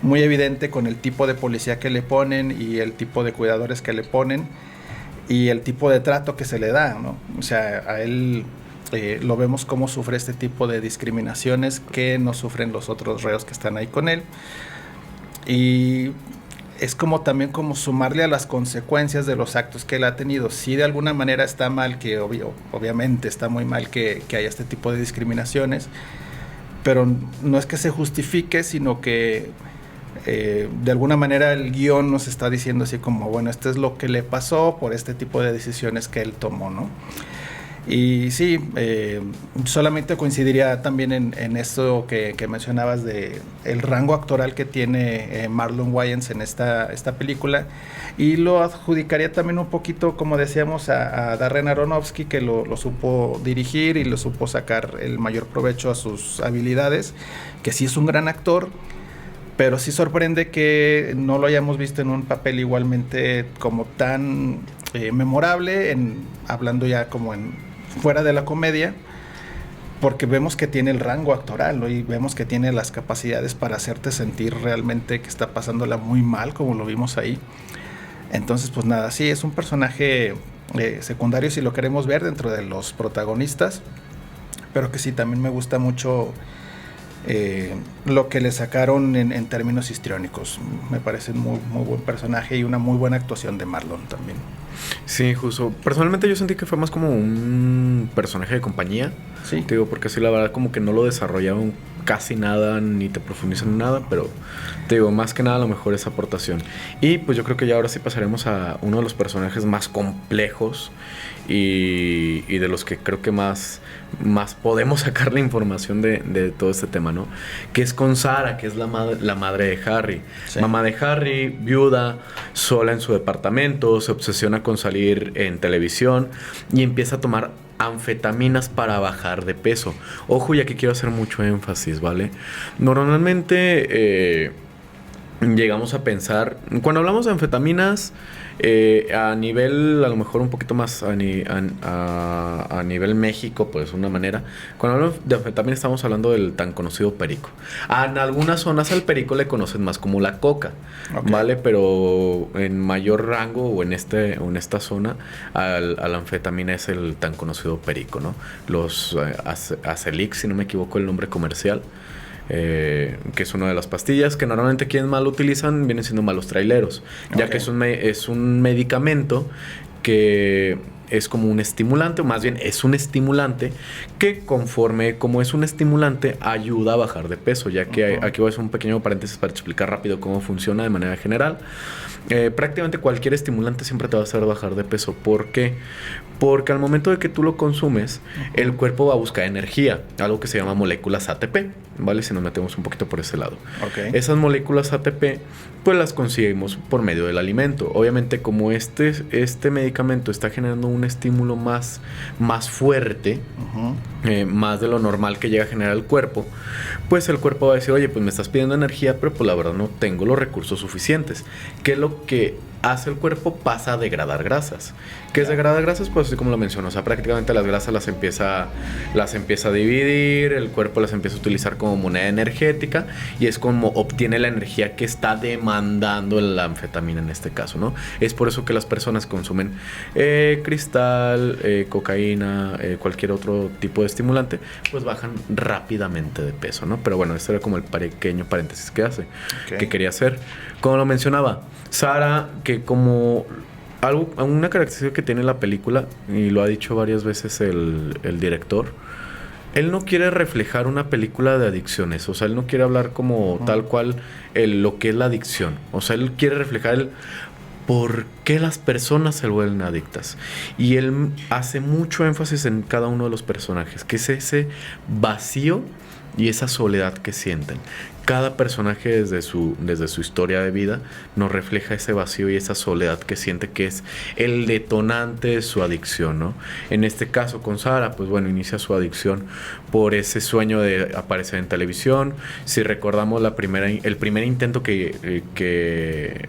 muy evidente con el tipo de policía que le ponen y el tipo de cuidadores que le ponen y el tipo de trato que se le da, ¿no? O sea, a él lo vemos cómo sufre este tipo de discriminaciones que no sufren los otros reos que están ahí con él. Y es como también como sumarle a las consecuencias de los actos que él ha tenido. Sí, de alguna manera está mal, que obviamente está muy mal que haya este tipo de discriminaciones, pero no es que se justifique, sino que de alguna manera el guión nos está diciendo así como, bueno, esto es lo que le pasó por este tipo de decisiones que él tomó, ¿no? Y sí, solamente coincidiría también en esto que mencionabas de el rango actoral que tiene Marlon Wayans en esta película y lo adjudicaría también un poquito, como decíamos, a Darren Aronofsky, que lo supo dirigir y lo supo sacar el mayor provecho a sus habilidades, que sí es un gran actor, pero sí sorprende que no lo hayamos visto en un papel igualmente como tan memorable, hablando ya como fuera de la comedia, porque vemos que tiene el rango actoral, ¿no? Y vemos que tiene las capacidades para hacerte sentir realmente que está pasándola muy mal, como lo vimos ahí. Entonces, pues nada, sí, es un personaje secundario si lo queremos ver dentro de los protagonistas, pero que sí, también me gusta mucho lo que le sacaron en términos histriónicos. Me parece un muy, muy buen personaje y una muy buena actuación de Marlon también. Sí, justo. Personalmente yo sentí que fue más como un personaje de compañía. Sí. Te digo, porque así la verdad como que no lo desarrollaron casi nada ni te profundizan en nada, pero te digo, más que nada a lo mejor esa aportación. Y pues yo creo que ya ahora sí pasaremos a uno de los personajes más complejos y de los que creo que más podemos sacar la información de todo este tema, ¿no? Que es con Sarah, que es la madre de Harry. Sí. Mamá de Harry, viuda, sola en su departamento, se obsesiona con salir en televisión y empieza a tomar anfetaminas para bajar de peso. Ojo, ya que quiero hacer mucho énfasis, ¿vale? Normalmente llegamos a pensar, cuando hablamos de anfetaminas, a nivel, a lo mejor un poquito más a nivel México, pues de una manera, cuando hablamos de anfetaminas estamos hablando del tan conocido perico. En algunas zonas al perico le conocen más como la coca, okay, ¿vale? Pero en mayor rango o en esta zona, a la anfetamina es el tan conocido perico, ¿no? Los Acelix, si no me equivoco el nombre comercial. Que es una de las pastillas que normalmente quienes más lo utilizan vienen siendo malos traileros, ya que es un medicamento que es como un estimulante, o más bien es un estimulante que conforme como es un estimulante ayuda a bajar de peso, ya que aquí voy a hacer un pequeño paréntesis para explicar rápido cómo funciona de manera general. Prácticamente cualquier estimulante siempre te va a hacer bajar de peso. ¿Por qué? Porque al momento de que tú lo consumes, el cuerpo va a buscar energía, algo que se llama moléculas ATP, ¿vale? Si nos metemos un poquito por ese lado. Okay. Esas moléculas ATP, pues las conseguimos por medio del alimento. Obviamente, como este medicamento está generando un estímulo más fuerte, más de lo normal que llega a generar el cuerpo, pues el cuerpo va a decir, oye, pues me estás pidiendo energía, pero pues la verdad no tengo los recursos suficientes. ¿Qué es lo que hace el cuerpo? Pasa a degradar grasas. ¿Qué es degradar grasas? Pues así como lo menciono, o sea, prácticamente las grasas las empieza a dividir, el cuerpo las empieza a utilizar como moneda energética y es como obtiene la energía que está demandando la anfetamina en este caso, ¿no? Es por eso que las personas consumen cristal, cocaína, cualquier otro tipo de estimulante, pues bajan rápidamente de peso, ¿no? Pero bueno, este era como el pequeño paréntesis que que quería hacer. Como lo mencionaba, Sarah, que como una característica que tiene la película, y lo ha dicho varias veces el director, él no quiere reflejar una película de adicciones, o sea, él no quiere hablar como tal cual lo que es la adicción, o sea, él quiere reflejar el por qué las personas se vuelven adictas. Y él hace mucho énfasis en cada uno de los personajes, que es ese vacío y esa soledad que sienten. Cada personaje desde su historia de vida nos refleja ese vacío y esa soledad que siente, que es el detonante de su adicción, ¿no? En este caso con Sarah, pues bueno, inicia su adicción por ese sueño de aparecer en televisión. Si recordamos el primer intento que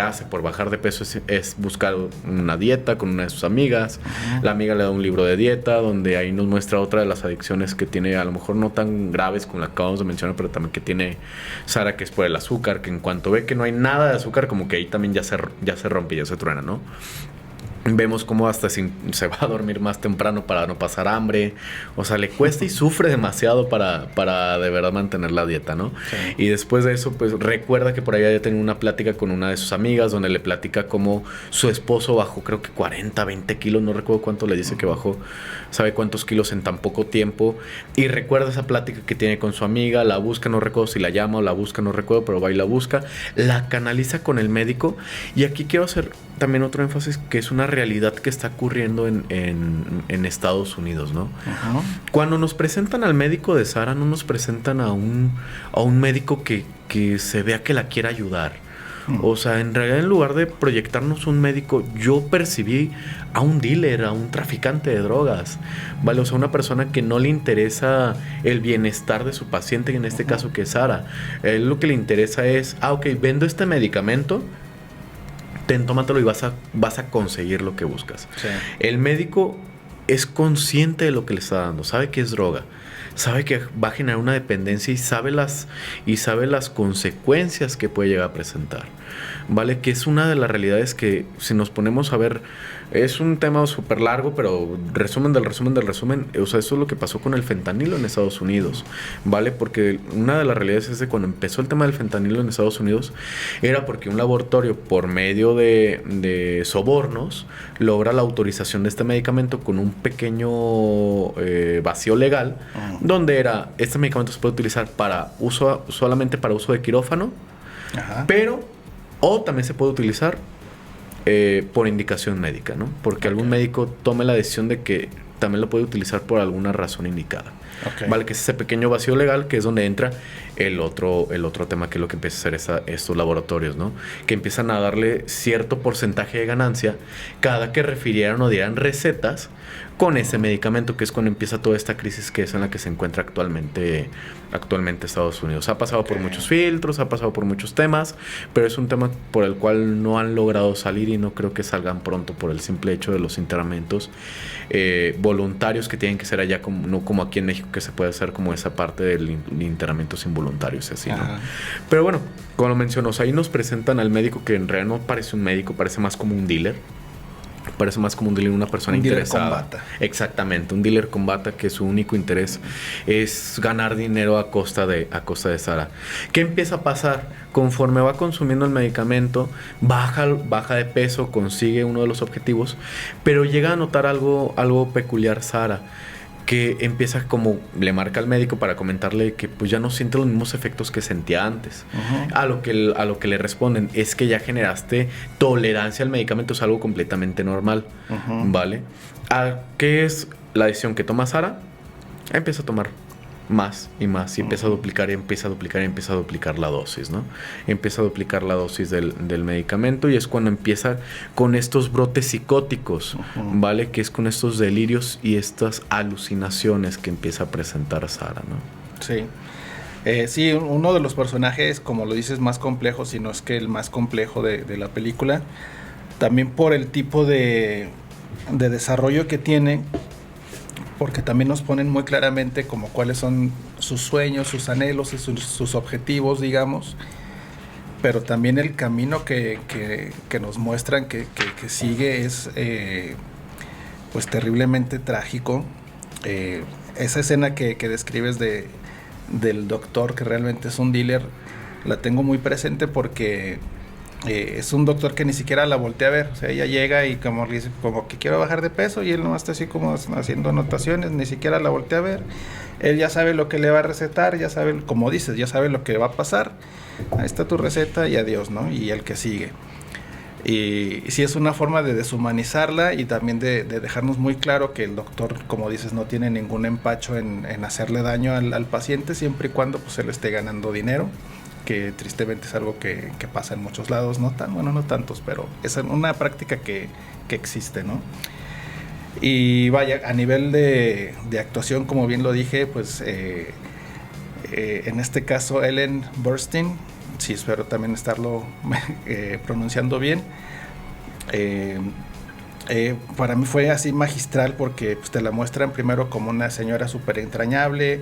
hace por bajar de peso es buscar una dieta con una de sus amigas. La amiga le da un libro de dieta donde ahí nos muestra otra de las adicciones que tiene, a lo mejor no tan graves como la que acabamos de mencionar, pero también que tiene Sarah, que es por el azúcar, que en cuanto ve que no hay nada de azúcar, como que ahí también ya se rompe, ya se truena, ¿no? Vemos cómo hasta se va a dormir más temprano para no pasar hambre. O sea, le cuesta y sufre demasiado para de verdad mantener la dieta, ¿no? Sí. Y después de eso, pues recuerda que por ahí había tenido una plática con una de sus amigas donde le platica cómo su esposo bajó, creo que 40, 20 kilos, no recuerdo cuánto le dice que bajó, sabe cuántos kilos en tan poco tiempo. Y recuerda esa plática que tiene con su amiga, la busca, no recuerdo si la llama o la busca, no recuerdo, pero va y la busca, la canaliza con el médico. Y aquí quiero hacer también otro énfasis, que es una realidad que está ocurriendo en Estados Unidos, ¿no? Cuando nos presentan al médico de Sarah, no nos presentan a un médico que se vea que la quiera ayudar. O sea, en realidad, en lugar de proyectarnos un médico, yo percibí a un dealer, a un traficante de drogas, ¿vale? O sea, una persona que no le interesa el bienestar de su paciente, en este caso que es Sarah. Lo que le interesa es, ok, vendo este medicamento, tómatelo y vas a conseguir lo que buscas. Sí. El médico es consciente de lo que le está dando, sabe que es droga, sabe que va a generar una dependencia y sabe las consecuencias que puede llegar a presentar, ¿vale? Que es una de las realidades que, si nos ponemos a ver, es un tema súper largo, pero resumen, o sea, eso es lo que pasó con el fentanilo en Estados Unidos, ¿vale? Porque una de las realidades es de cuando empezó el tema del fentanilo en Estados Unidos, era porque un laboratorio, por medio de sobornos, logra la autorización de este medicamento con un pequeño vacío legal, donde era, este medicamento se puede utilizar solamente para uso de quirófano, pero, o también se puede utilizar por indicación médica, ¿no? Porque algún médico tome la decisión de que también lo puede utilizar por alguna razón indicada. Vale, que es ese pequeño vacío legal, que es donde entra el otro tema, que es lo que empieza a hacer estos laboratorios, ¿no? Que empiezan a darle cierto porcentaje de ganancia cada que refirieran o dieran recetas con ese medicamento, que es cuando empieza toda esta crisis que es en la que se encuentra actualmente Estados Unidos. Ha pasado por muchos filtros, ha pasado por muchos temas, pero es un tema por el cual no han logrado salir y no creo que salgan pronto por el simple hecho de los internamientos voluntarios que tienen que ser allá, no como aquí en México, que se puede hacer como esa parte del internamientos involuntarios, así, ¿no? Pero bueno, como lo mencionó, ahí nos presentan al médico, que en realidad no parece un médico, parece más como un dealer. Parece más como un dealer, una persona interesada. Dealer con bata. Exactamente, un dealer con bata que su único interés es ganar dinero a costa de Sara. ¿Qué empieza a pasar? Conforme va consumiendo el medicamento, baja de peso, consigue uno de los objetivos, pero llega a notar algo peculiar Sara, que empieza, como le marca al médico para comentarle que pues ya no siente los mismos efectos que sentía antes. A lo que le responden es que ya generaste tolerancia al medicamento, es algo completamente normal, ¿vale? ¿Qué es la decisión que toma Sara? Empieza a tomar más y más, y empieza a duplicar y empieza a duplicar y empieza a duplicar la dosis, ¿no? Empieza a duplicar la dosis del medicamento, y es cuando empieza con estos brotes psicóticos, ¿vale? Que es con estos delirios y estas alucinaciones que empieza a presentar Sara, ¿no? Sí. Sí, uno de los personajes, como lo dices, más complejo, si no es que el más complejo de la película, también por el tipo de desarrollo que tiene, porque también nos ponen muy claramente como cuáles son sus sueños, sus anhelos y sus objetivos, digamos, pero también el camino que nos muestran que sigue es pues terriblemente trágico. Esa escena que describes del doctor, que realmente es un dealer, la tengo muy presente porque es un doctor que ni siquiera la voltea a ver. O sea, ella llega y como dice, como que quiero bajar de peso, y él nomás está así como haciendo anotaciones, ni siquiera la voltea a ver. Él ya sabe lo que le va a recetar, ya sabe, como dices, ya sabe lo que va a pasar. Ahí está tu receta y adiós, ¿no? Y el que sigue. Y sí, es una forma de deshumanizarla y también de dejarnos muy claro que el doctor, como dices, no tiene ningún empacho en hacerle daño al paciente, siempre y cuando pues él esté ganando dinero, que tristemente es algo que pasa en muchos lados, no tantos, pero es una práctica que existe, ¿no? Y vaya, a nivel de actuación, como bien lo dije, pues en este caso Ellen Burstyn, sí, espero también estarlo pronunciando bien, para mí fue así magistral, porque pues, te la muestran primero como una señora súper entrañable,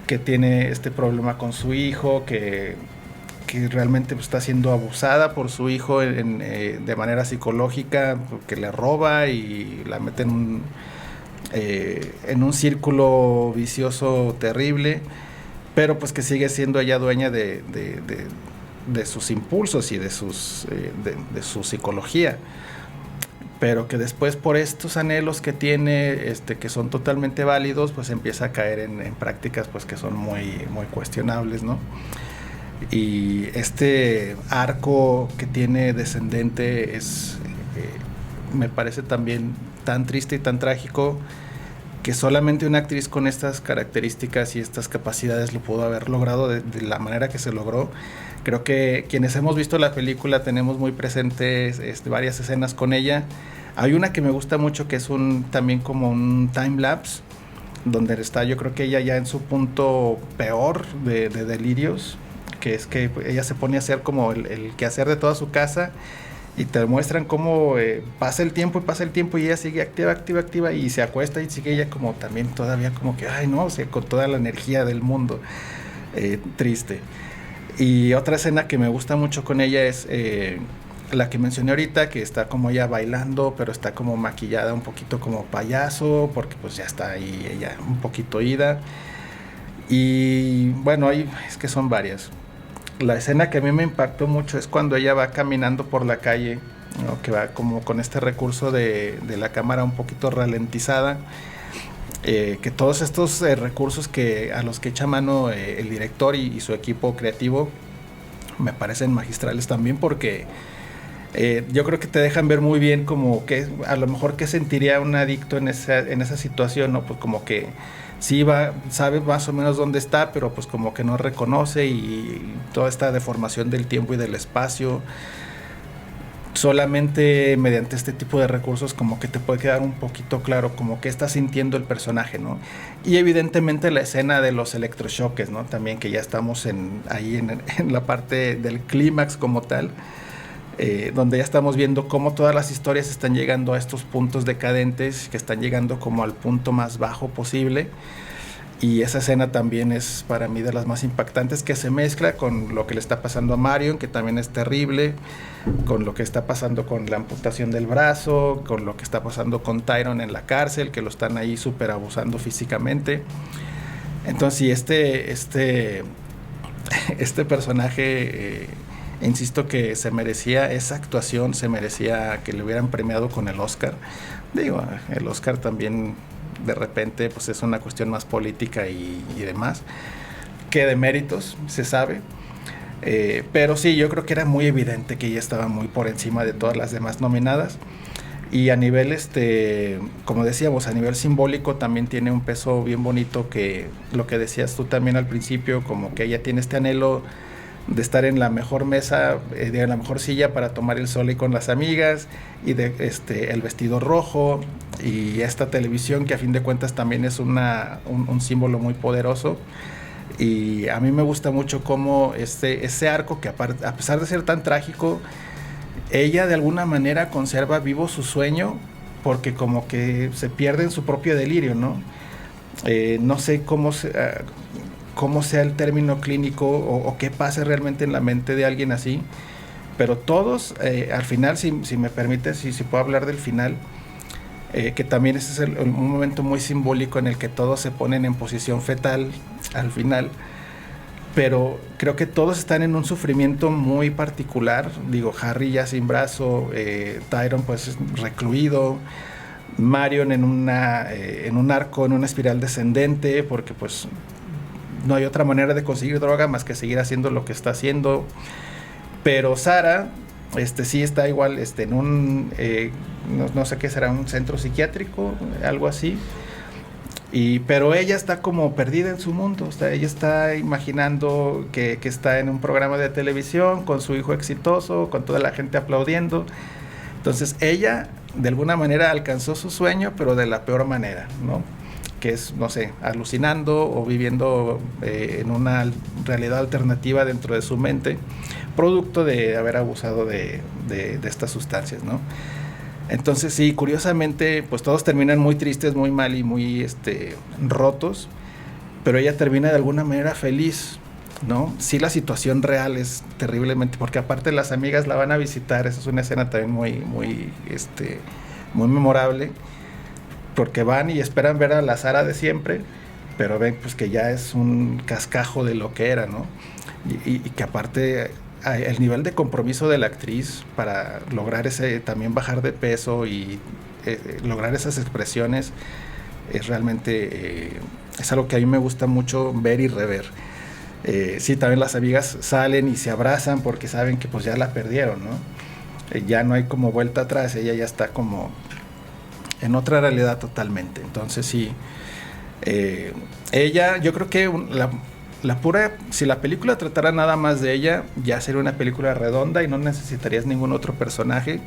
que tiene este problema con su hijo, que realmente pues, está siendo abusada por su hijo de manera psicológica, que le roba y la mete en un círculo vicioso terrible, pero pues que sigue siendo ella dueña de sus impulsos y de su psicología, pero que después, por estos anhelos que tiene, que son totalmente válidos, pues empieza a caer en prácticas pues que son muy, muy cuestionables, ¿no? Y este arco que tiene descendente me parece también tan triste y tan trágico, que solamente una actriz con estas características y estas capacidades lo pudo haber logrado de la manera que se logró. Creo que quienes hemos visto la película tenemos muy presentes varias escenas con ella. Hay una que me gusta mucho, que es también como un time lapse, donde está, yo creo que ella ya en su punto peor de delirios, que es que ella se pone a hacer como el quehacer de toda su casa, y te muestran cómo pasa el tiempo y ella sigue activa, y se acuesta y sigue ella como también todavía como que, ay no, o sea, con toda la energía del mundo, triste. Y otra escena que me gusta mucho con ella es la que mencioné ahorita, que está como ella bailando, pero está como maquillada un poquito como payaso, porque pues ya está ahí ella un poquito ida. Y bueno, ahí es que son varias. La escena que a mí me impactó mucho es cuando ella va caminando por la calle ¿no? Que va como con este recurso de la cámara un poquito ralentizada, que todos estos recursos a los que echa mano el director y su equipo creativo me parecen magistrales también, porque yo creo que te dejan ver muy bien como que a lo mejor qué sentiría un adicto en esa situación, ¿no? Pues como que sí sabe más o menos dónde está, pero pues como que no reconoce, y toda esta deformación del tiempo y del espacio. Solamente mediante este tipo de recursos como que te puede quedar un poquito claro como que está sintiendo el personaje, ¿no? Y evidentemente la escena de los electrochoques, ¿no? También, que ya estamos ahí en la parte del clímax como tal, donde ya estamos viendo cómo todas las historias están llegando a estos puntos decadentes, que están llegando como al punto más bajo posible. Y esa escena también es para mí de las más impactantes, que se mezcla con lo que le está pasando a Marion, que también es terrible, con lo que está pasando con la amputación del brazo, con lo que está pasando con Tyron en la cárcel, que lo están ahí súper abusando físicamente. Entonces, sí, este personaje, insisto que se merecía esa actuación, se merecía que le hubieran premiado con el Oscar. Digo, el Oscar también de repente pues es una cuestión más política y demás, que de méritos, se sabe. Pero sí, yo creo que era muy evidente que ella estaba muy por encima de todas las demás nominadas. Y a nivel, como decíamos, a nivel simbólico también tiene un peso bien bonito, que lo que decías tú también al principio, como que ella tiene este anhelo de estar en la mejor mesa, de la mejor silla para tomar el sol y con las amigas, y de el vestido rojo, y esta televisión que a fin de cuentas también es un símbolo muy poderoso. Y a mí me gusta mucho cómo ese arco, que a pesar de ser tan trágico, ella de alguna manera conserva vivo su sueño, porque como que se pierde en su propio delirio, ¿no? No sé cómo sea el término clínico, o qué pase realmente en la mente de alguien así, pero todos, al final, si me permites, si puedo hablar del final, que también ese es un momento muy simbólico en el que todos se ponen en posición fetal al final, pero creo que todos están en un sufrimiento muy particular. Digo, Harry ya sin brazo, Tyron pues recluido, Marion en un arco, en una espiral descendente, porque pues no hay otra manera de conseguir droga más que seguir haciendo lo que está haciendo. Pero Sarah, sí está igual, en un, no sé qué será, un centro psiquiátrico, algo así. Pero ella está como perdida en su mundo. Ella está imaginando que está en un programa de televisión con su hijo exitoso, con toda la gente aplaudiendo. Entonces ella de alguna manera alcanzó su sueño, pero de la peor manera, ¿no? Que es, no sé, alucinando o viviendo en una realidad alternativa dentro de su mente, producto de haber abusado de estas sustancias, ¿no? Entonces sí, curiosamente, pues todos terminan muy tristes, muy mal y muy rotos, pero ella termina de alguna manera feliz, ¿no? Sí, la situación real es terriblemente, porque aparte las amigas la van a visitar. Esa es una escena también muy memorable, porque van y esperan ver a la Sarah de siempre, pero ven pues que ya es un cascajo de lo que era, ¿no? Y que aparte el nivel de compromiso de la actriz para lograr también bajar de peso y lograr esas expresiones es realmente es algo que a mí me gusta mucho ver y rever. Sí, también las amigas salen y se abrazan porque saben que pues ya la perdieron, ¿no? Ya no hay como vuelta atrás, ella ya está como en otra realidad totalmente. Entonces sí, ella, yo creo que si la película tratara nada más de ella, ya sería una película redonda y no necesitarías ningún otro personaje.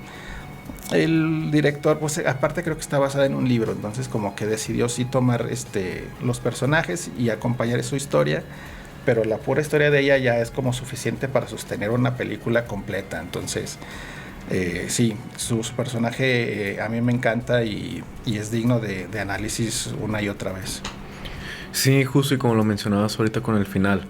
El director, pues aparte creo que está basada en un libro, entonces como que decidió sí tomar los personajes y acompañar su historia, pero la pura historia de ella ya es como suficiente para sostener una película completa. Entonces sí, su personaje a mí me encanta y es digno de análisis una y otra vez. Sí, justo, y como lo mencionabas ahorita con el final,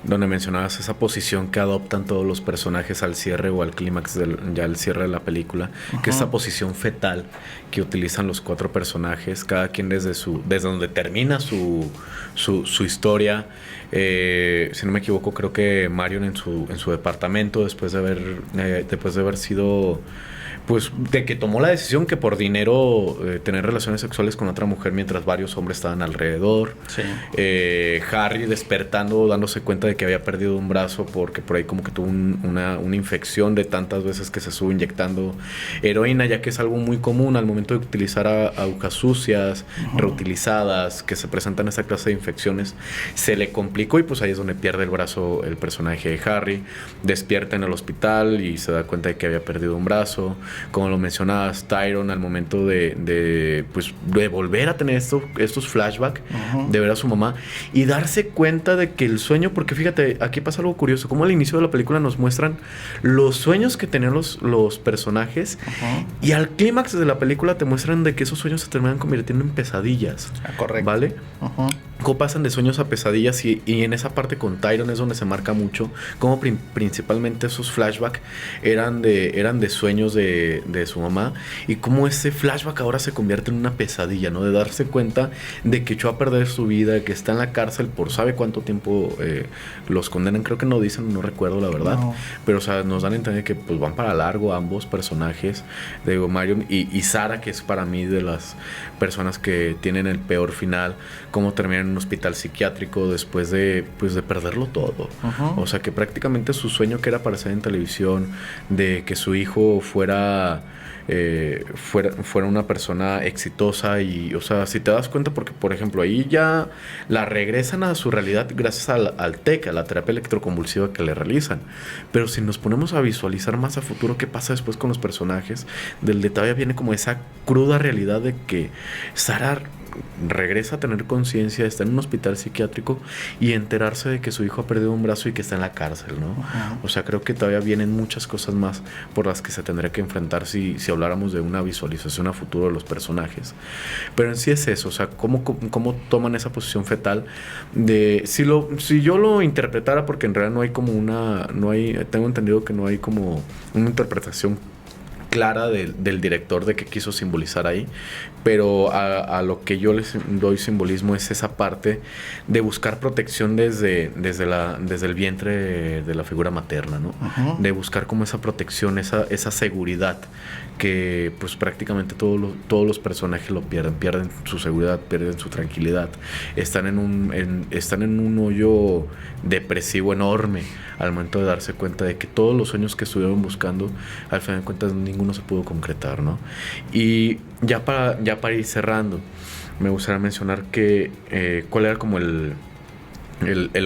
donde mencionabas esa posición que adoptan todos los personajes al cierre o al clímax, ya al cierre de la película, que es esa posición fetal que utilizan los 4 personajes, cada quien desde donde termina su historia. Si no me equivoco, creo que Marion en su departamento, después de haber sido pues de que tomó la decisión que por dinero tener relaciones sexuales con otra mujer mientras varios hombres estaban alrededor. Sí. Harry despertando, dándose cuenta de que había perdido un brazo porque por ahí como que tuvo una infección de tantas veces que se estuvo inyectando heroína, ya que es algo muy común al momento de utilizar agujas sucias, reutilizadas, que se presentan esa clase de infecciones. Se le complicó y pues ahí es donde pierde el brazo el personaje de Harry. Despierta en el hospital y se da cuenta de que había perdido un brazo. Como lo mencionabas, Tyron al momento de volver a tener estos flashbacks, de ver a su mamá y darse cuenta de que el sueño, porque fíjate, aquí pasa algo curioso, como al inicio de la película nos muestran los sueños que tenían los personajes, y al clímax de la película te muestran de que esos sueños se terminan convirtiendo en pesadillas. Correcto. ¿Vale? Cómo pasan de sueños a pesadillas, y en esa parte con Tyron es donde se marca mucho cómo principalmente esos flashbacks eran de sueños de su mamá, y cómo ese flashback ahora se convierte en una pesadilla, ¿no? De darse cuenta de que echó a perder su vida, de que está en la cárcel por sabe cuánto tiempo los condenan, creo que no dicen, no recuerdo la verdad, pero o sea, nos dan a entender que pues van para largo ambos personajes, digo, Marion y Sarah, que es para mí de las personas que tienen el peor final, cómo terminan en un hospital psiquiátrico después de perderlo todo. O sea, que prácticamente su sueño, que era aparecer en televisión, de que su hijo fuera una persona exitosa, y o sea, si te das cuenta, porque por ejemplo ahí ya la regresan a su realidad gracias al TEC, a la terapia electroconvulsiva que le realizan, pero si nos ponemos a visualizar más a futuro qué pasa después con los personajes, del detalle viene como esa cruda realidad de que Sarah regresa a tener conciencia, está en un hospital psiquiátrico y enterarse de que su hijo ha perdido un brazo y que está en la cárcel, ¿no? O sea, creo que todavía vienen muchas cosas más por las que se tendría que enfrentar si habláramos de una visualización a futuro de los personajes. Pero en sí es eso, o sea, cómo toman esa posición fetal de... Si yo lo interpretara, porque en realidad tengo entendido que no hay como una interpretación clara del director de qué quiso simbolizar ahí, pero a lo que yo les doy simbolismo es esa parte de buscar protección desde el vientre de la figura materna, ¿no? De buscar como esa protección, esa seguridad que pues prácticamente todos los personajes lo pierden su seguridad, pierden su tranquilidad, están en un hoyo depresivo enorme al momento de darse cuenta de que todos los sueños que estuvieron buscando, al final de cuentas ninguno se pudo concretar, ¿no? Y ya para ir cerrando, me gustaría mencionar que cuál era como el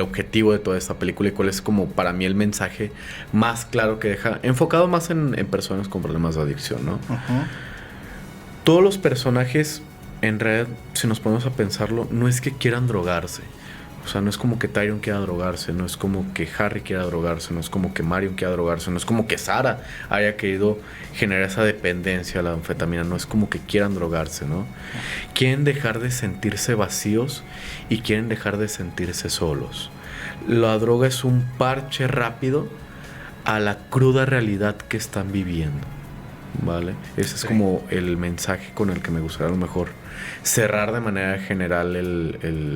objetivo de toda esta película, y cuál es como para mí el mensaje más claro que deja, enfocado más en personas con problemas de adicción, ¿no? Todos los personajes, en realidad, si nos ponemos a pensarlo, no es que quieran drogarse. O sea, no es como que Tyron quiera drogarse, no es como que Harry quiera drogarse, no es como que Marion quiera drogarse, no es como que Sarah haya querido generar esa dependencia a la anfetamina, no es como que quieran drogarse, ¿no? Quieren dejar de sentirse vacíos y quieren dejar de sentirse solos. La droga es un parche rápido a la cruda realidad que están viviendo, ¿vale? Ese es como el mensaje con el que me gustaría a lo mejor cerrar de manera general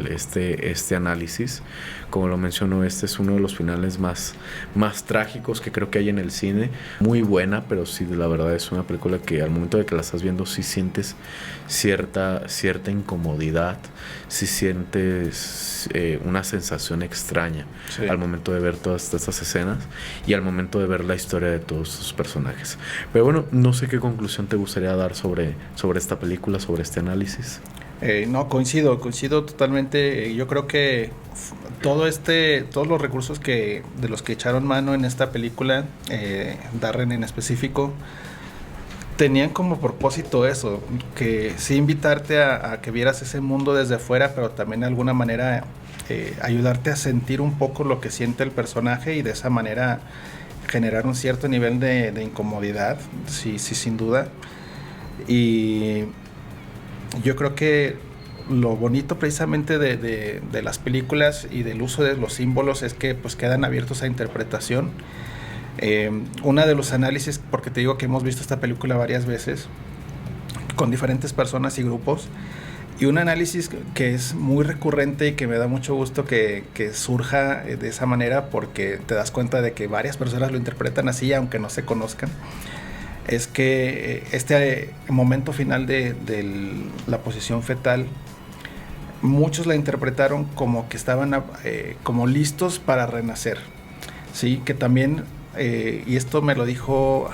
este análisis. Como lo menciono, este es uno de los finales más trágicos que creo que hay en el cine. Muy buena, pero sí, la verdad es una película que al momento de que la estás viendo sí sientes cierta incomodidad, sí sientes una sensación extraña al momento de ver todas estas escenas y al momento de ver la historia de todos estos personajes. Pero bueno, no sé qué conclusión te gustaría dar sobre esta película, sobre este análisis. No, coincido totalmente. Yo creo que todos los recursos de los que echaron mano en esta película, Darren en específico, tenían como propósito eso, que sí invitarte a que vieras ese mundo desde afuera, pero también de alguna manera ayudarte a sentir un poco lo que siente el personaje y de esa manera generar un cierto nivel de incomodidad, sí, sin duda. Y yo creo que lo bonito precisamente de las películas y del uso de los símbolos es que pues quedan abiertos a interpretación. Uno de los análisis, porque te digo que hemos visto esta película varias veces con diferentes personas y grupos, y un análisis que es muy recurrente y que me da mucho gusto que surja de esa manera, porque te das cuenta de que varias personas lo interpretan así aunque no se conozcan. es que este momento final de la posición fetal, muchos la interpretaron como que estaban como listos para renacer, ¿sí? Que también, y esto me lo dijo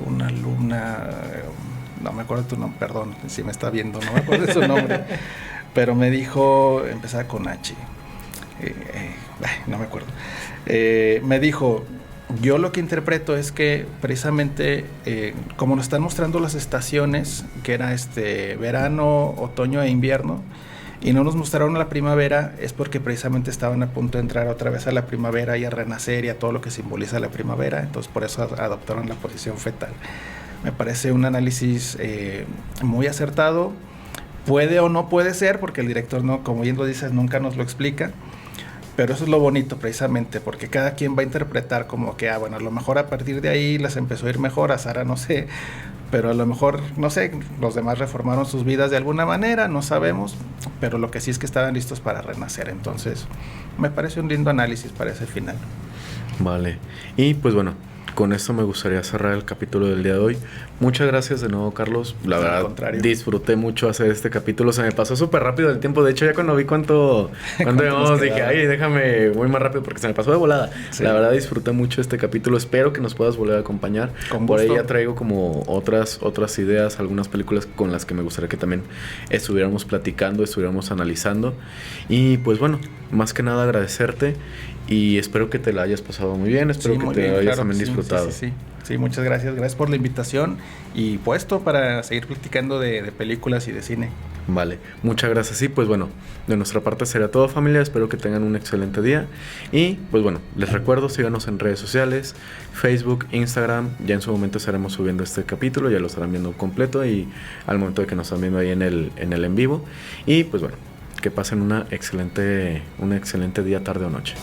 una alumna, no me acuerdo tu nombre, perdón, si me está viendo, no me acuerdo de su nombre, pero me dijo, empezaba con H, no me acuerdo, me dijo, yo lo que interpreto es que precisamente como nos están mostrando las estaciones, que era verano, otoño e invierno, y no nos mostraron la primavera, es porque precisamente estaban a punto de entrar otra vez a la primavera y a renacer y a todo lo que simboliza la primavera, entonces por eso adoptaron la posición fetal. Me parece un análisis muy acertado. Puede o no puede ser, porque el director, no, como bien lo dices, nunca nos lo explica. Pero eso es lo bonito precisamente, porque cada quien va a interpretar como que, bueno, a lo mejor a partir de ahí les empezó a ir mejor, a Sara no sé, pero a lo mejor, no sé, los demás reformaron sus vidas de alguna manera, no sabemos, pero lo que sí es que estaban listos para renacer. Entonces, me parece un lindo análisis para ese final. Vale, y pues bueno, con esto me gustaría cerrar el capítulo del día de hoy. Muchas gracias de nuevo, Carlos. La verdad, disfruté mucho hacer este capítulo. Se me pasó súper rápido el tiempo. De hecho, ya cuando vi cuánto íbamos, dije, ay, déjame, voy más rápido porque se me pasó de volada. Sí. La verdad, disfruté mucho este capítulo. Espero que nos puedas volver a acompañar. Por ahí ya traigo como otras ideas, algunas películas con las que me gustaría que también estuviéramos platicando, estuviéramos analizando. Y pues bueno, más que nada agradecerte. Y espero que te la hayas pasado muy bien. Espero que te hayas también disfrutado. Sí, muchas gracias. Gracias por la invitación y puesto para seguir platicando de películas y de cine. Vale, muchas gracias. Sí, pues bueno, de nuestra parte sería todo, familia. Espero que tengan un excelente día. Y pues bueno, les recuerdo, síganos en redes sociales, Facebook, Instagram. Ya en su momento estaremos subiendo este capítulo, ya lo estarán viendo completo y al momento de que nos están viendo ahí en el en vivo. Y pues bueno, que pasen una excelente día, tarde o noche.